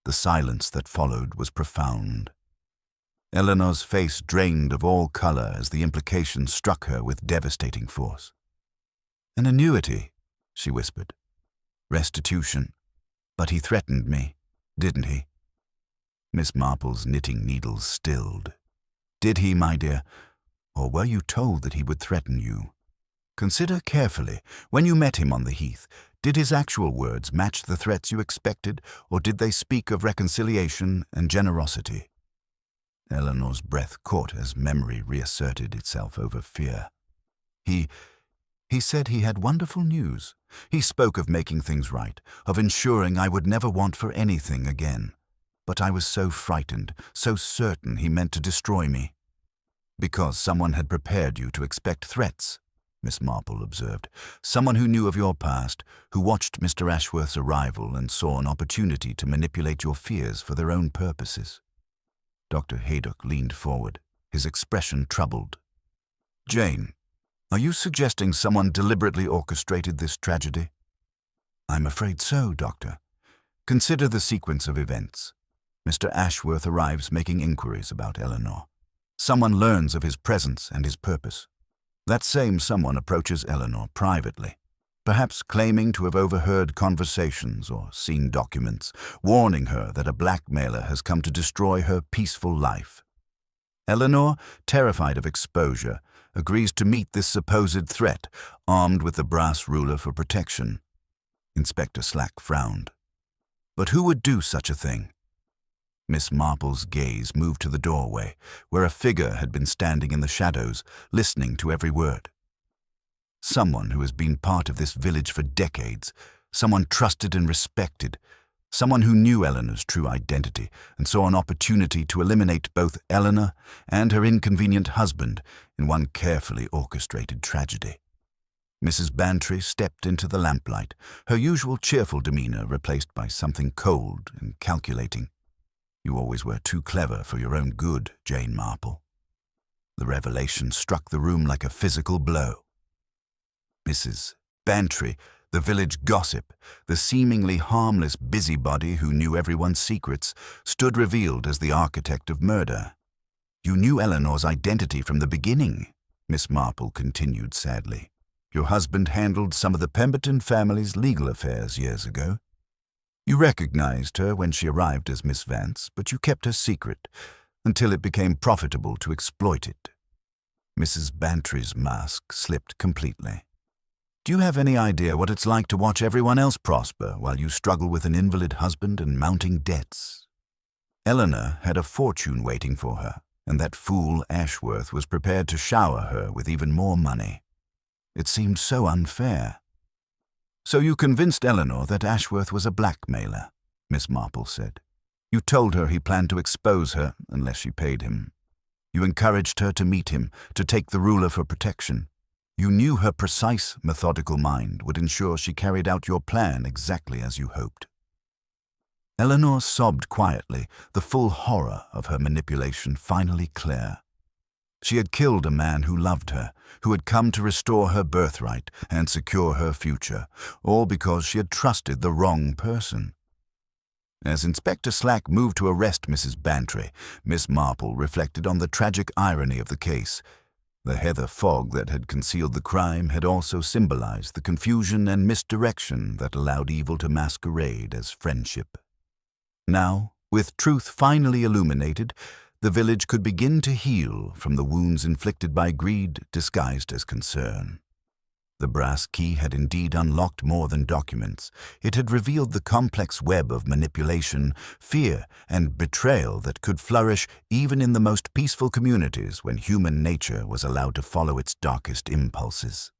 The silence that followed was profound. Eleanor's face drained of all color as the implication struck her with devastating force. "An annuity," she whispered. "Restitution. But he threatened me, didn't he?" Miss Marple's knitting needles stilled. "Did he, my dear? Or were you told that he would threaten you? Consider carefully, when you met him on the heath, did his actual words match the threats you expected, or did they speak of reconciliation and generosity?" Eleanor's breath caught as memory reasserted itself over fear. He said he had wonderful news. He spoke of making things right, of ensuring I would never want for anything again. But I was so frightened, so certain he meant to destroy me." "Because someone had prepared you to expect threats," Miss Marple observed. "Someone who knew of your past, who watched Mr. Ashworth's arrival and saw an opportunity to manipulate your fears for their own purposes." Dr. Haydock leaned forward, his expression troubled. "Jane, are you suggesting someone deliberately orchestrated this tragedy?" "I'm afraid so, Doctor. Consider the sequence of events. Mr. Ashworth arrives making inquiries about Eleanor. Someone learns of his presence and his purpose. That same someone approaches Eleanor privately. perhaps claiming to have overheard conversations or seen documents, warning her that a blackmailer has come to destroy her peaceful life. Eleanor, terrified of exposure, agrees to meet this supposed threat, armed with the brass ruler for protection. Inspector Slack frowned. But who would do such a thing? Miss Marple's gaze moved to the doorway, where a figure had been standing in the shadows, listening to every word. Someone who has been part of this village for decades, someone trusted and respected, someone who knew Eleanor's true identity and saw an opportunity to eliminate both Eleanor and her inconvenient husband in one carefully orchestrated tragedy. Mrs. Bantry stepped into the lamplight, her usual cheerful demeanor replaced by something cold and calculating. "You always were too clever for your own good, Jane Marple." The revelation struck the room like a physical blow. Mrs. Bantry, the village gossip, the seemingly harmless busybody who knew everyone's secrets, stood revealed as the architect of murder. "You knew Eleanor's identity from the beginning," Miss Marple continued sadly. "Your husband handled some of the Pemberton family's legal affairs years ago. You recognized her when she arrived as Miss Vance, but you kept her secret until it became profitable to exploit it." Mrs. Bantry's mask slipped completely. "Do you have any idea what it's like to watch everyone else prosper while you struggle with an invalid husband and mounting debts? Eleanor had a fortune waiting for her, and that fool Ashworth was prepared to shower her with even more money. It seemed so unfair." "So you convinced Eleanor that Ashworth was a blackmailer," Miss Marple said. "You told her he planned to expose her unless she paid him. You encouraged her to meet him, to take the ruler for protection. You knew her precise, methodical mind would ensure she carried out your plan exactly as you hoped." Eleanor sobbed quietly, the full horror of her manipulation finally clear. She had killed a man who loved her, who had come to restore her birthright and secure her future, all because she had trusted the wrong person. As Inspector Slack moved to arrest Mrs. Bantry, Miss Marple reflected on the tragic irony of the case. The heather fog that had concealed the crime had also symbolized the confusion and misdirection that allowed evil to masquerade as friendship. Now, with truth finally illuminated, the village could begin to heal from the wounds inflicted by greed disguised as concern. The brass key had indeed unlocked more than documents. It had revealed the complex web of manipulation, fear, and betrayal that could flourish even in the most peaceful communities when human nature was allowed to follow its darkest impulses.